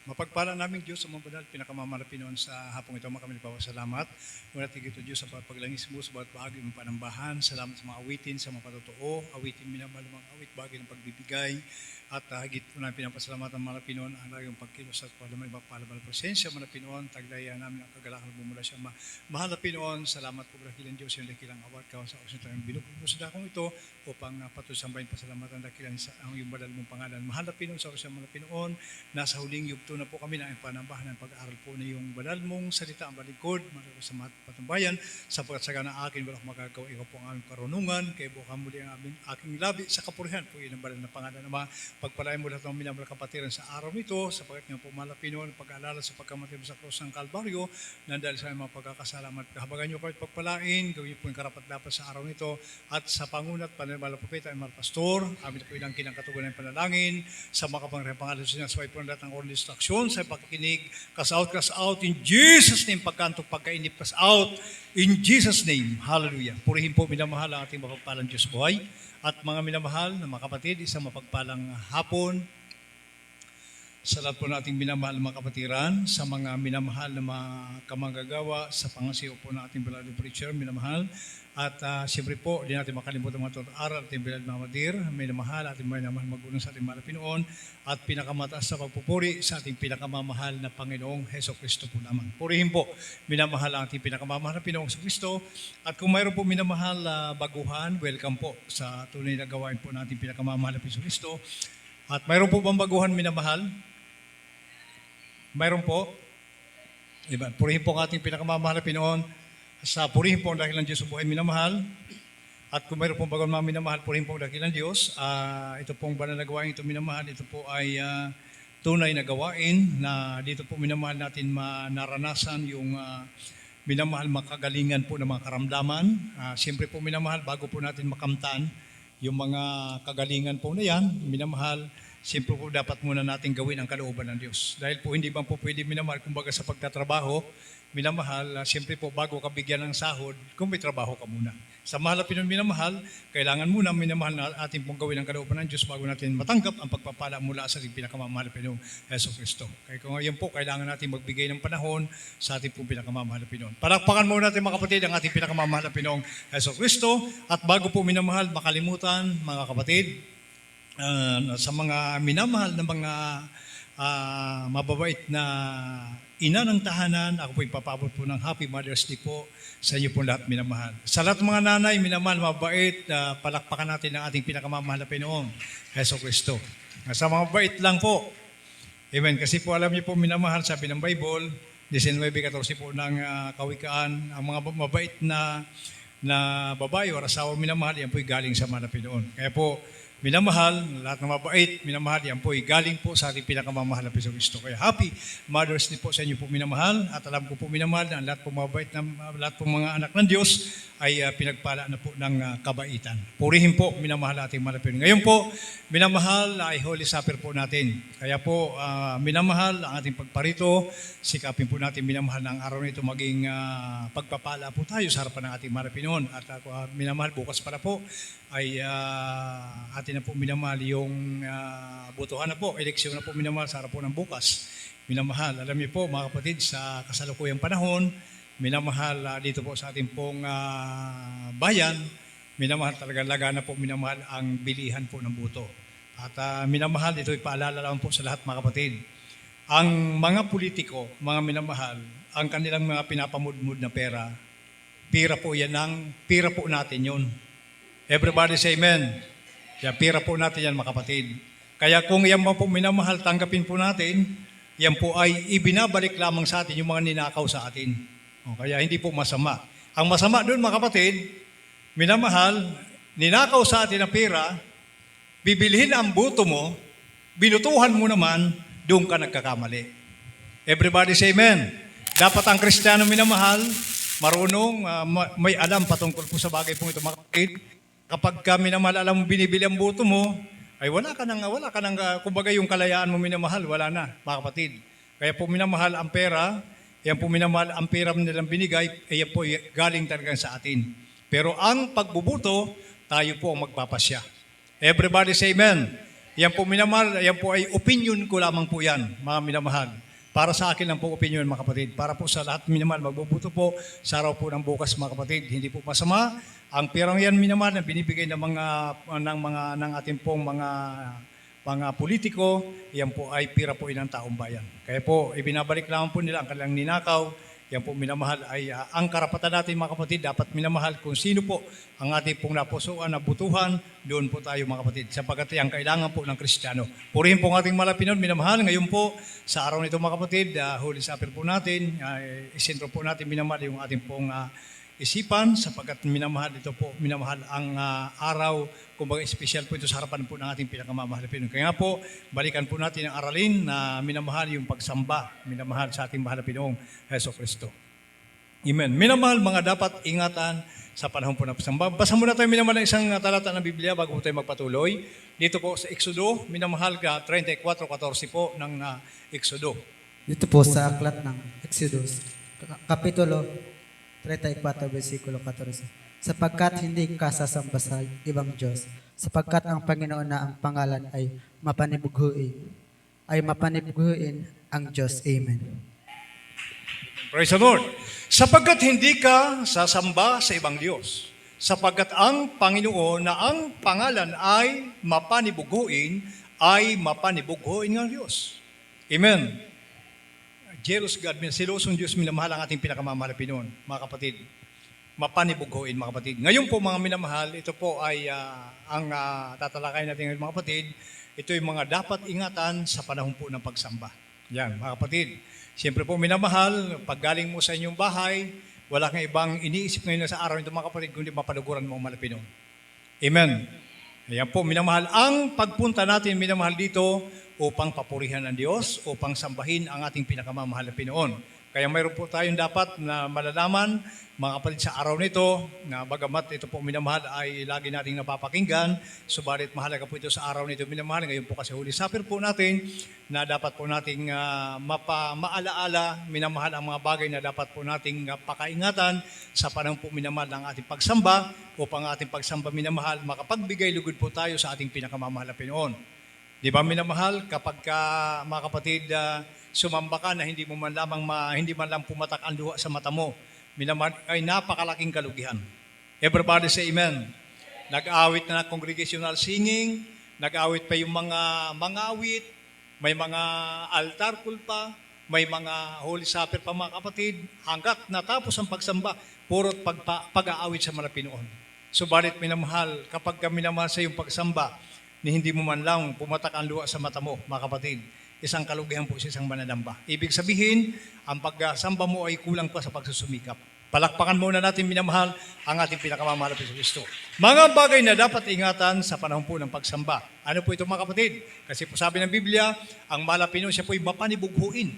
Mapagpala namin Diyos sa mga banal, pinakamamalapin noon sa hapong ito, kami nagpapasalamat. Muna tigito Diyos sa paglangis mo sa bawat bahagi ng panambahan. Salamat sa mga awitin, sa mga patotoo, awitin minamahal ng mga awit, bahagi ng pagbibigay. At higit po namin pinapasalamatan mga Pinoon ang laging pagkilos at pala may mapalabal presensya mga Pinoon, taglaya namin ang kagalakan bumula siya. Mahal na Pinoon, salamat po dakilan Diyos yung dakilang award ka sa osin tayong binukod mo sa dakong ito upang patusambahin pasalamatan dakilan sa ang yung badal mong pangalan. Mahal na Pinoon sa osin mga Pinoon, nasa huling yugto na po kami na ang panambahan ng pag-aaral po na yung badal mong salita ang balikod, mga sa mga patumbayan, sapagkat sa gana akin walang magagawa, ikaw po ang aming karunungan, kaya buka muli ang aking labi sa kapurihan po yun ang badal na pangalan naman. Pagpalain mo lahat ng minamahal kapatiran sa araw nito, sapagkat nga po Pinoon, pag-aalala sa pagkamatay mo sa krus ng Kalbaryo, na dahil sa mga pagkakasalamat, kahabagan nyo kayo pagpalain, gawin po yung karapat-dapat sa araw nito, at sa pangunat, panimala propeta, ay mga pastor, amin po ilang kinangkatugunan ng panalangin, sa mga kapangyarihang pangalan sa inyo, sa po lahat ng oral instruction, sa pakikinig, cast out, in Jesus' name, pagkantok, pagkainip, cast out, in Jesus' name, hallelujah. Purihin po, minamahal ang ating mapagpalang Diyos buhay. At mga minamahal na mga kapatid, isang mapagpalang hapon sa lahat po nating minamahal na mga kapatiran, sa mga minamahal na mga kamanggagawa, sa pangasiwa po ng ating beloved preacher, minamahal. At siyempre po, hindi natin makalimutan mga aral ating beloved mamadir, minamahal, ating minamahal magunang sa ating mahal na Pinoon, at pinakamataas sa pagpupuri sa ating pinakamamahal na Panginoong Heso Kristo po naman. Purihin po, minamahal ang ating pinakamamahal na Pinoong Heso Kristo. At kung mayroon po minamahal na baguhan, welcome po sa tunay na gawain po ng ating pinakamamahal na Heso Kristo. At mayroon po bang baguhan minamahal? Mayroon po. Diba? Purihin po ang ating pinakamamahal na Pinoon. Sa purihin po ang dakilang Diyos sa buhay minamahal. At kung mayroon pong bagon mga minamahal, purihin po ang dakilang Diyos. Ito pong banal na gawain ito minamahal. Ito po ay tunay na gawain na dito po minamahal natin manaranasan yung minamahal makagalingan po ng mga karamdaman. Siyempre po minamahal, bago po natin makamtan yung mga kagalingan po na yan, minamahal, siyempre po dapat muna natin gawin ang kalooban ng Diyos. Dahil po hindi bang po pwede minamahal, kumbaga sa pagtatrabaho, minamahal, siyempre po bago ka bigyan ng sahod, kung may trabaho ka muna. Sa mahal na Pinoon minamahal, kailangan muna minamahal na ating pong gawin ang kalooban ng Diyos bago natin matanggap ang pagpapala mula sa ating pinakamamahal na Pinoong Heso Kristo. Kaya kung ngayon po, kailangan natin magbigay ng panahon sa ating pong pinakamamahal na Pinoon. Palakpakan muna natin mga kapatid ang ating pinakamamahal na Pinoong Heso Kristo. At bago po minamahal, makalimutan mga kapatid, sa mga minamahal na mga mababait na ina ng tahanan, ako po ipapabot po ng Happy Mother's Day po sa inyo po lahat minamahal. Sa lahat ng mga nanay, minamahal, mabait, palakpakan natin ang ating pinakamamahal na Pinoong Heso Kristo. Sa mga mabait lang po, amen, kasi po alam niyo po minamahal, sabi ng Bible, 19:14 po ng Kawikaan, ang mga mabait na babae o asawa minamahal, yan po galing sa mahal na Pinoon. Kaya po, minamahal, lahat ng mabait, minamahal, yan po ay galing po sa ating pinakamamahal na Heso Kristo. Kaya happy Mother's Day po sa inyo po minamahal. At alam ko po minamahal na lahat po mabait na lahat po mga anak ng Diyos ay pinagpala na po ng kabaitan. Purihin po minamahal ating mahal na Pinoon. Ngayon po, minamahal ay Holy Supper po natin. Kaya po, minamahal ang ating pagparito. Sikapin po natin minamahal ng araw nito maging pagpapala po tayo sa harapan ng ating mahal na Pinoon. At minamahal, bukas para po ay atin na po minamahal yung botohan na po, eleksyon na po minamahal sa harap po ng bukas. Minamahal, alam niyo po mga kapatid, sa kasalukuyang panahon, minamahal dito po sa ating pong bayan, minamahal talaga lagana po minamahal ang bilihan po ng boto. At minamahal, ito ipaalala lang po sa lahat mga kapatid. Ang mga politiko, mga minamahal, ang kanilang mga pinapamudmud na pera po yan pira po natin yun. Everybody say amen. Yan, pira po natin yan mga kapatid. Kaya kung yan po minamahal, tanggapin po natin, yan po ay ibinabalik lamang sa atin yung mga ninakaw sa atin. Kaya hindi po masama. Ang masama doon mga kapatid, minamahal, ninakaw sa atin ang pera, bibilhin ang buto mo, binutuhan mo naman, doon ka nagkakamali. Everybody say amen. Dapat ang Kristiyano minamahal, marunong, may alam patungkol po sa bagay pong ito mga kapatid. Kapag kami minamahal, alam mo binibili ang buto mo, ay wala ka nang, kumbaga yung kalayaan mo minamahal, wala na, mga kapatid. Kaya po minamahal ang pera, yan po minamahal ang pera nilang binigay, yan po galing talaga sa atin. Pero ang pagbubuto, tayo po ang magpapasya. Everybody say amen. Yan po minamahal, yan po ay opinion ko lamang po yan, mga minamahal. Para sa akin lang po opinion, mga kapatid. Para po sa lahat minamahal, magbubuto po sa araw po ng bukas, mga kapatid. Hindi po masama. Ang perang yan minamahal na binibigay ng ating pong mga politiko, yan po ay pira po ng taong bayan. Kaya po, ibinabalik lamang po nila ang kanilang ninakaw. Yan po minamahal ay ang karapatan natin, mga kapatid, dapat minamahal kung sino po ang ating pong napusuan, nabutuhan, doon po tayo, mga kapatid, sapagkat yan kailangan po ng Kristiyano. Purihin po ang ating malapinon, minamahal. Ngayon po, sa araw nito, mga kapatid, Holy Supper po natin, isentro po natin minamahal yung ating pong isipan, sapagkat minamahal ito po, minamahal ang araw, kumbaga espesyal po ito sa harapan po ng ating pinakamamahal na Pinoon. Kaya nga po, balikan po natin ang aralin na minamahal yung pagsamba, minamahal sa ating mahal na Pinoong Heso Kristo. Amen. Minamahal, mga dapat ingatan sa panahon po ng pagsamba. Basa muna tayo minamahal ng isang talata ng Biblia bago po tayo magpatuloy. Dito po sa Exodo, minamahal ka 34:14 po ng Exodo. Dito po sa aklat ng Exodus, Kapitulo 34, versikulo 14. Sapagkat hindi ka sasamba sa ibang Diyos, sapagkat ang Panginoon na ang pangalan ay mapanibughuin ang Diyos. Amen. Praise the Lord. Sapagkat hindi ka sasamba sa ibang Diyos, sapagkat ang Panginoon na ang pangalan ay mapanibughuin ng Diyos. Amen. Jealous God, silosong Diyos, minamahal ang ating pinakamamahal na Pinoon, mga kapatid. Mapanibughuin, mga kapatid. Ngayon po, mga minamahal, ito po ay ang tatalakay natin ngayon, mga kapatid. Ito yung mga dapat ingatan sa panahon po ng pagsamba. Yan, mga kapatid. Siyempre po, minamahal, pag galing mo sa inyong bahay, wala kang ibang iniisip ngayon sa araw nito, mga kapatid, kundi mapaluguran mo ang mahal na Pinoon. Amen. Ayan po, minamahal. Ang pagpunta natin, minamahal dito, upang papurihan ang Diyos, upang sambahin ang ating pinakamamahal na Pinoon. Kaya mayroon po tayong dapat na malalaman, mga kapatid, sa araw nito, na bagamat ito po minamahal ay lagi nating napapakinggan, subalit mahalaga po ito sa araw nito minamahal. Ngayon po kasi Holy Supper po natin, na dapat po nating maalaala, minamahal ang mga bagay na dapat po nating pakaingatan sa panahon po minamahal ng ating pagsamba, upang ating pagsamba minamahal, makapagbigay lugod po tayo sa ating pinakamamahal na Pinoon. Di ba minamahal, kapag mga kapatid, sumamba ka na hindi man lang pumatak ang luha sa mata mo, minamahal ay napakalaking kalugihan. Everybody say amen. Nag-awit na congregational singing, nag-awit pa yung mga awit, may mga altar call pa, may mga Holy Supper pa, mga kapatid, hanggat natapos ang pagsamba, purot pag-aawit sa mga Pinoon. Subalit minamahal, kapag minamahal sa iyong pagsamba, ni hindi mo man lang pumatak ang luha sa mata mo, mga kapatid, isang kalugihan po sa isang mananamba. Ibig sabihin, ang pagsamba mo ay kulang pa sa pagsusumikap. Palakpakan muna natin, minamahal, ang ating pinakamamahal na Kristo. Mga bagay na dapat ingatan sa panahon po ng pagsamba. Ano po ito, mga kapatid? Kasi po sabi ng Biblia, ang mahal na Pinoon, siya po ay mapanibughuin.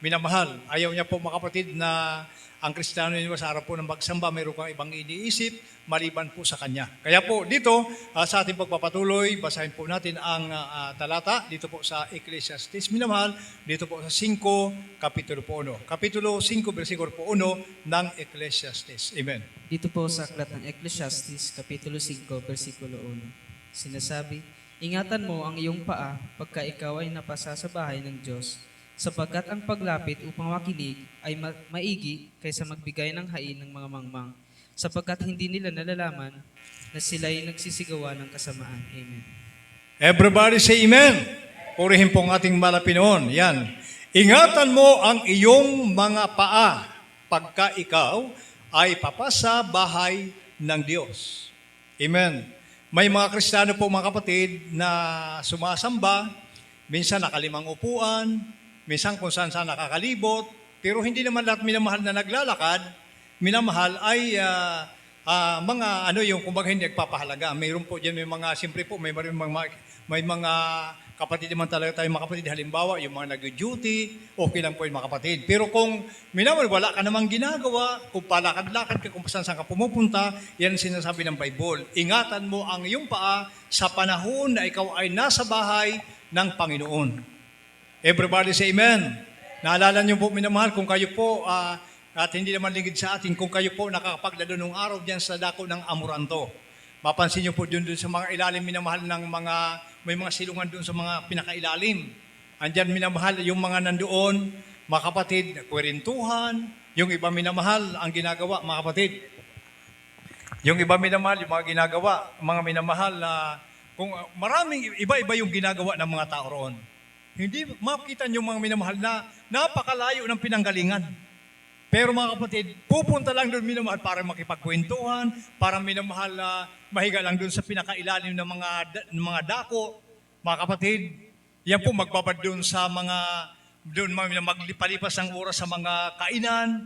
Minamahal, ayaw niya po, mga kapatid, na ang Kristiyano niyo sa araw po ng pagsamba, mayroon kang ibang iniisip, maliban po sa Kanya. Kaya po dito, sa ating pagpapatuloy, basahin po natin ang talata, dito po sa Ecclesiastes, minamahal, dito po sa 5, Kapitulo po 1. Kapitulo 5, versikulo po 1 ng Ecclesiastes. Amen. Dito po sa aklat ng Ecclesiastes, Kapitulo 5, versikulo 1. Sinasabi, ingatan mo ang iyong paa pagka ikaw ay napasa sa bahay ng Diyos, sapagkat ang paglapit upang makinig ay maigi kaysa magbigay ng hain ng mga mangmang, sapagkat hindi nila nalalaman na sila'y nagsisigawa ng kasamaan. Amen. Everybody say amen. Purihin po ang ating malapinoon. Yan. Ingatan mo ang iyong mga paa pagka ikaw ay papasa bahay ng Diyos. Amen. May mga Kristiyano po, mga kapatid, na sumasamba, minsan nakalimang upuan, minsan kung saan nakakalibot, pero hindi naman lahat minamahal na naglalakad, minamahal ay mga yung kumbaga hindi nagpapahalaga. Mayroon po diyan, may mga, siyempre po, may mga kapatid naman talaga tayo, mga kapatid. Halimbawa, yung mga nag-duty, okay lang po yung mga kapatid. Pero kung minamahal, wala ka namang ginagawa, kung palakad-lakad ka, kung saan ka pumupunta, yan sinasabi ng Bible. Ingatan mo ang iyong paa sa panahon na ikaw ay nasa bahay ng Panginoon. Everybody say amen. Naalala niyo po, minamahal, kung kayo po, at hindi naman lingid sa atin, kung kayo po nakakapaglalo ng araw diyan sa dako ng Amoranto. Mapansin niyo po dun sa mga ilalim, minamahal, ng mga may mga silungan doon sa mga pinakailalim. Andyan minamahal yung mga nandoon, mga kapatid, kwerentuhan, yung iba minamahal ang ginagawa, mga kapatid. Yung iba minamahal, yung mga ginagawa, mga minamahal na kung maraming iba-iba yung ginagawa ng mga tao roon. Hindi makita niyo mga minamahal na napakalayo ng pinanggalingan. Pero mga kapatid, pupunta lang doon minamahal para makipagkwentuhan, para minamahal na mahiga lang doon sa pinakailalim ng mga dako. Mga kapatid, yan po magbabad doon sa doon maglipalipas ng oras sa mga kainan.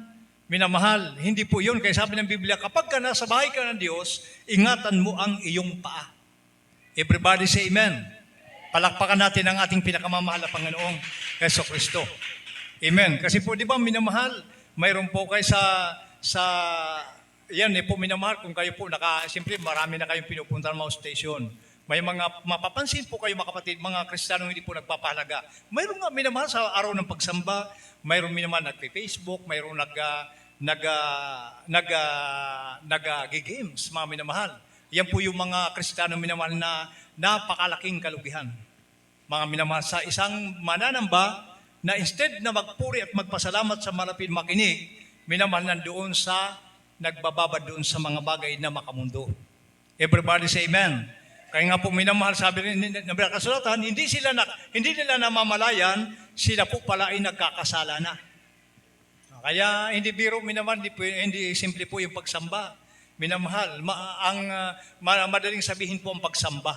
Minamahal, hindi po yun. Kaya sabi ng Biblia, kapag ka nasa bahay ka ng Diyos, ingatan mo ang iyong paa. Everybody say amen. Palakpakan natin ang ating pinakamamahal na Panginoong Heso Kristo. Amen. Kasi po, di ba, minamahal, mayroon po kayo yan po minamahal, kung kayo po, siyempre marami na kayong pinupunta ng mga station. May mga mapapansin po kayo mga kapatid, mga Kristiyanong hindi po nagpapahalaga. Mayroon nga minamahal sa araw ng pagsamba, mayroon minamahal nagpe-Facebook, mayroon nag-games, mga minamahal. Yan po yung mga Kristiyanong minamahal na napakalaking kalugihan. Mga minamahal sa isang mananamba na instead na magpuri at magpasalamat sa malapit makinig, minamahal nandoon sa nagbababad doon sa mga bagay na makamundo. Everybody say amen. Kaya nga po minamahal, sabi rin ng kasulatan, hindi nila namamalayan, sila po pala ay nagkakasala na. Kaya hindi biro minamahal, hindi simple po yung pagsamba. Minamahal, madaling sabihin po ang pagsamba.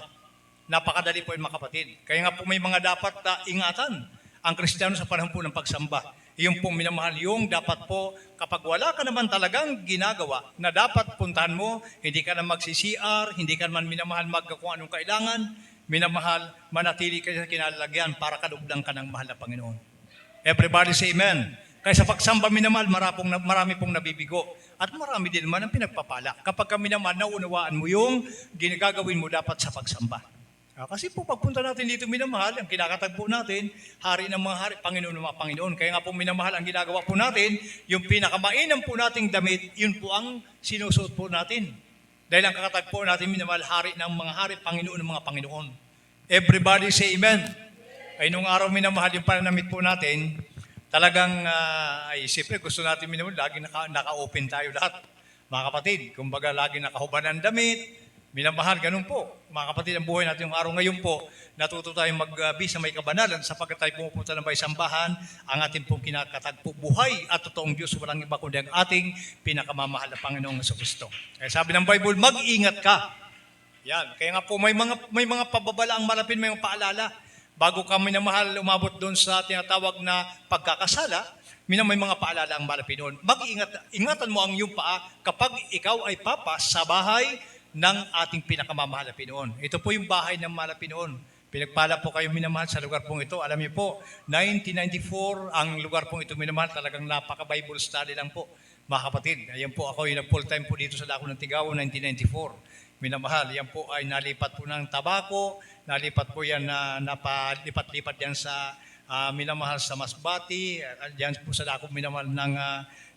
Napakadali po yung mga kapatid. Kaya nga po may mga dapat ingatan ang Kristiyano sa panahon po ng pagsamba. Yung po minamahal, yung dapat po, kapag wala ka naman talagang ginagawa na dapat puntahan mo, hindi ka na mag-CCR, hindi ka naman minamahal kung anong kailangan, minamahal, manatili ka sa kinalalagyan para kadugdang ka ng mahal na Panginoon. Everybody say amen. Kaya sa pagsamba minamahal, marami pong nabibigo. At marami din naman ang pinagpapala. Kapag ka minamahal, naunawaan mo yung ginagagawin mo dapat sa pagsamba. Kasi po pagpunta natin dito minamahal, ang kinakatagpo natin, hari ng mga hari, Panginoon ng mga Panginoon. Kaya nga po minamahal, ang ginagawa po natin, yung pinakamainam po nating damit, yun po ang sinusuot po natin. Dahil ang kakatagpo natin minamahal, hari ng mga hari, Panginoon ng mga Panginoon. Everybody say amen. Ay nung araw minamahal, yung pananamit po natin, talagang, siyempre gusto natin minamahal, lagi naka-open tayo lahat. Mga kapatid, kumbaga lagi nakahuban ng damit, minamahal, ganun po. Mga kapatid, ang buhay natin yung araw ngayon po, natuto tayong mag-be sa may kabanalan sapagkat tayo pumupunta ng baysambahan, ang ating pong kinakatagpo buhay at totoong Diyos, walang iba kundi ang ating pinakamamahal na Panginoong Jesucristo. Kaya sabi ng Bible, mag-ingat ka. Yan. Kaya nga po, may mga pababala ang malapit, may mga paalala. Bago ka minamahal, umabot doon sa tinatawag na pagkakasala, may mga paalala ang malapit doon. Ingatan mo ang iyong paa kapag ikaw ay papas sa bahay ng ating pinakamamahal na Pinoon. Ito po yung bahay ng mahal na Pinoon. Pinagpala po kayo minamahal sa lugar pong ito. Alam niyo po, 1994, ang lugar pong ito minamahal, talagang napaka-Bible study lang po. Mga kapatid, ayan po ako yung nag-full time po dito sa Dako ng Tigao, 1994. Minamahal, yan po ay nalipat po ng Tabaco, nalipat po yan na napalipat-lipat yan sa minamahal sa Masbati, yan po sa Dako minamahal ng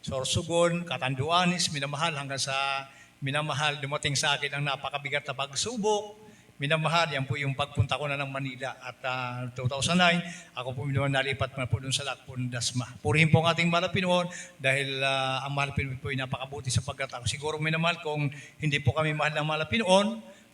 Sorsogon, Catanduanes, minamahal hanggang sa minamahal, dumating sa akin ang napakabigat na pagsubok. Minamahal, yan po yung pagpunta ko na ng Manila. At 2009, ako po nalipat na po doon sa Lakpon, Dasma. Purihin po ang ating mahal na Pinoon dahil ang mahal na Pinoon po ay napakabuti sapagkat ako. Siguro minamahal kung hindi po kami mahal ng mahal na Pinoon,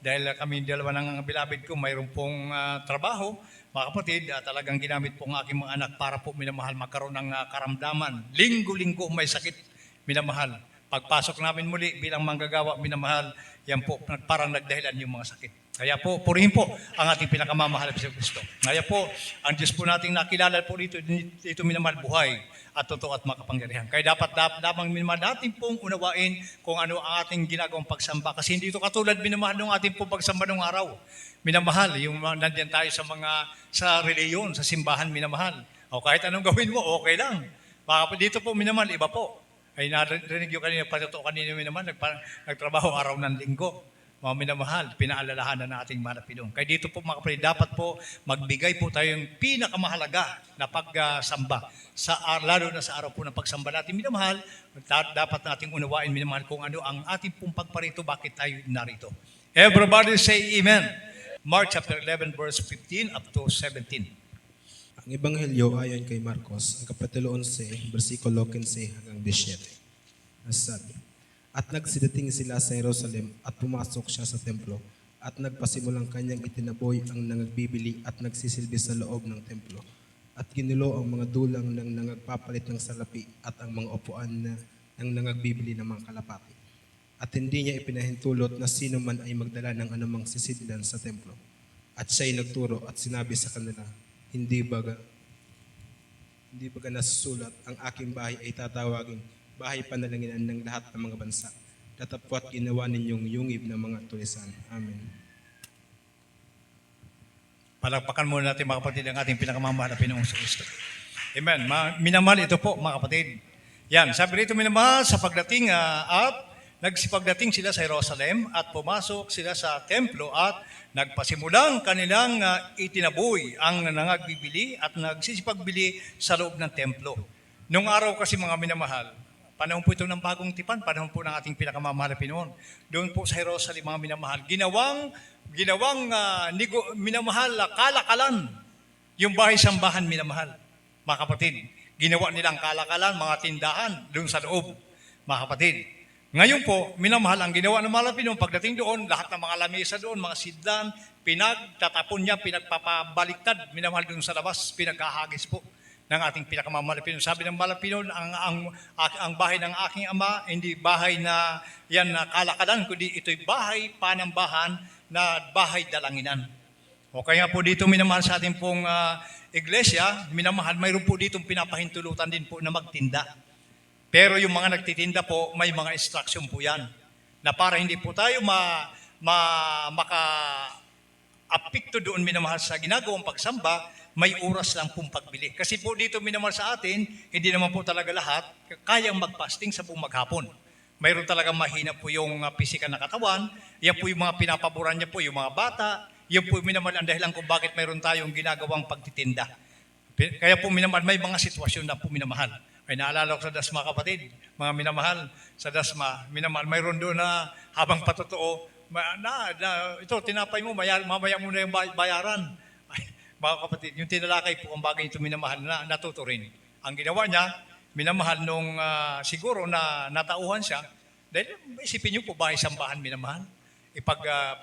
dahil kami dalawa ng bilabid ko, mayroon pong trabaho, mga kapatid, talagang ginamit po ang aking mga anak para po minamahal magkaroon ng karamdaman. Linggo-linggo may sakit, minamahal. Pagpasok namin muli bilang manggagawa, minamahal, yan po, parang nagdahilan yung mga sakit. Kaya po, purihin po ang ating pinakamamahal na Kristo. Kaya po, ang Diyos po nating nakilala po dito minamahal buhay at totoo at makapangyarihan. Kaya dapat minamahal natin pong unawain kung ano ang ating ginagawang pagsamba. Kasi hindi ito katulad minamahal ng ating pong pagsamba ng araw. Minamahal, yung nandiyan tayo sa reliyon, sa simbahan, minamahal. O kahit anong gawin mo, okay lang. Dito po minamahal, iba po. Ay narinig yung kanina, patotoo kanina naman, nagtrabaho araw ng linggo. Mga minamahal, pinaalalahanan ng ating mahal na Pinoon. Kaya dito po mga kapatid, dapat po magbigay po tayo yung pinakamahalaga na pagsamba. Lalo na sa araw po ng pagsamba natin, minamahal, dapat nating unawain, minamahal, kung ano ang ating pong pagparito, bakit tayo narito. Everybody say amen. Mark chapter 11 verse 15 up to 17. Ang Ebanghelyo ayon kay Marcos, ang kapitulo 11, bersikulo 15 hanggang 17. Nasabi, at nagsidating sila sa Jerusalem at pumasok siya sa templo at nagpasimulang kanyang itinaboy ang nangagbibili at nagsisilbi sa loob ng templo at ginulo ang mga dulang ng nangagpapalit ng salapi at ang mga upuan ng nangagbibili ng mga kalapati. At hindi niya ipinahintulot na sino man ay magdala ng anumang sisidlan sa templo. At siya'y nagturo at sinabi sa kanila, hindi baga nasusulat, ang aking bahay ay tatawagin bahay panalanginan ng lahat ng mga bansa. Datapwat ginawa ninyong yungib ng mga tulisan. Amen. Palakpakan muna natin mga kapatid ang ating pinakamamahal na Pinoong Kristo. Amen. Minamahal ito po mga kapatid. Yan, sabi rito minamahal sa pagdating at nagsipagdating sila sa Jerusalem at pumasok sila sa templo at nagpasimulang kanilang itinaboy ang nangagbibili at nagsisipagbili sa loob ng templo. Nung araw kasi mga minamahal, panahon po ito ng bagong tipan, panahon po ng ating pinakamamahal na Pinoon. Doon po sa Jerusalem mga minamahal, ginawang minamahal kalakalan yung bahay-sambahan minamahal. Mga kapatid, ginawa nilang kalakalan, mga tindahan doon sa loob. Mga kapatid, ngayon po, minamahal ang ginawa ng mga Pinoon, pagdating doon, lahat ng mga lamesa doon, mga sidlan, pinagtatapon niya, pinagpapabaliktad, minamahal doon sa labas, pinagkahagis po ng ating pinakamamahal na Pinoon. Sabi ng mga Pinoon, ang bahay ng aking ama, hindi bahay na yan na kalakalan, kundi ito'y bahay, panambahan, na bahay dalanginan. O kaya po dito minamahal sa ating pong iglesia, minamahal, mayroon po dito pinapahintulutan din po na magtinda. Pero yung mga nagtitinda po, may mga instruction po yan. Na para hindi po tayo maka-apekto doon minamahal sa ginagawang pagsamba, may oras lang pong pagbili. Kasi po dito minamahal sa atin, hindi naman po talaga lahat kayang magpasting sa buong maghapon. Mayroon talaga mahina po yung pisikal na katawan. Yan po yung mga pinapaboran niya po, yung mga bata. Yan po minamahal ang dahilan kung bakit mayroon tayong ginagawang pagtitinda. Kaya po minamahal, may mga sitwasyon na po minamahal. Ay naalala ko sa Dasma kapatid, mga minamahal sa Dasma, minamahal, mayroon doon na habang patotoo, ito, tinapay mo, mamaya mo na yung bayaran. Ay, mga kapatid, yung tinalakay po ang bagay ito minamahal na natuto rin. Ang ginawa niya, minamahal nung siguro na natauhan siya, dahil isipin niyo po bahay-sambahan minamahal.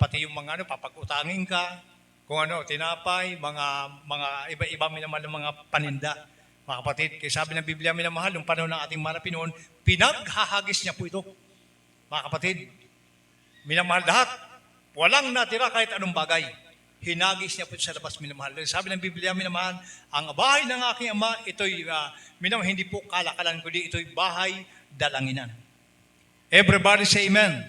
Pati yung mga papag-utangin ka, kung tinapay, mga iba-iba minamahal ng mga paninda. Mga kapatid, kaya sabi ng Biblia minamahal, yung panahon ng ating mga Pinoon, pinaghahagis niya po ito. Mga kapatid, minamahal lahat, walang natira kahit anong bagay. Hinagis niya po sa labas minamahal. Sabi ng Biblia minamahal, ang bahay ng aking ama, ito'y minamahal, hindi po kalakalan, kundi ito'y bahay dalanginan. Everybody say amen.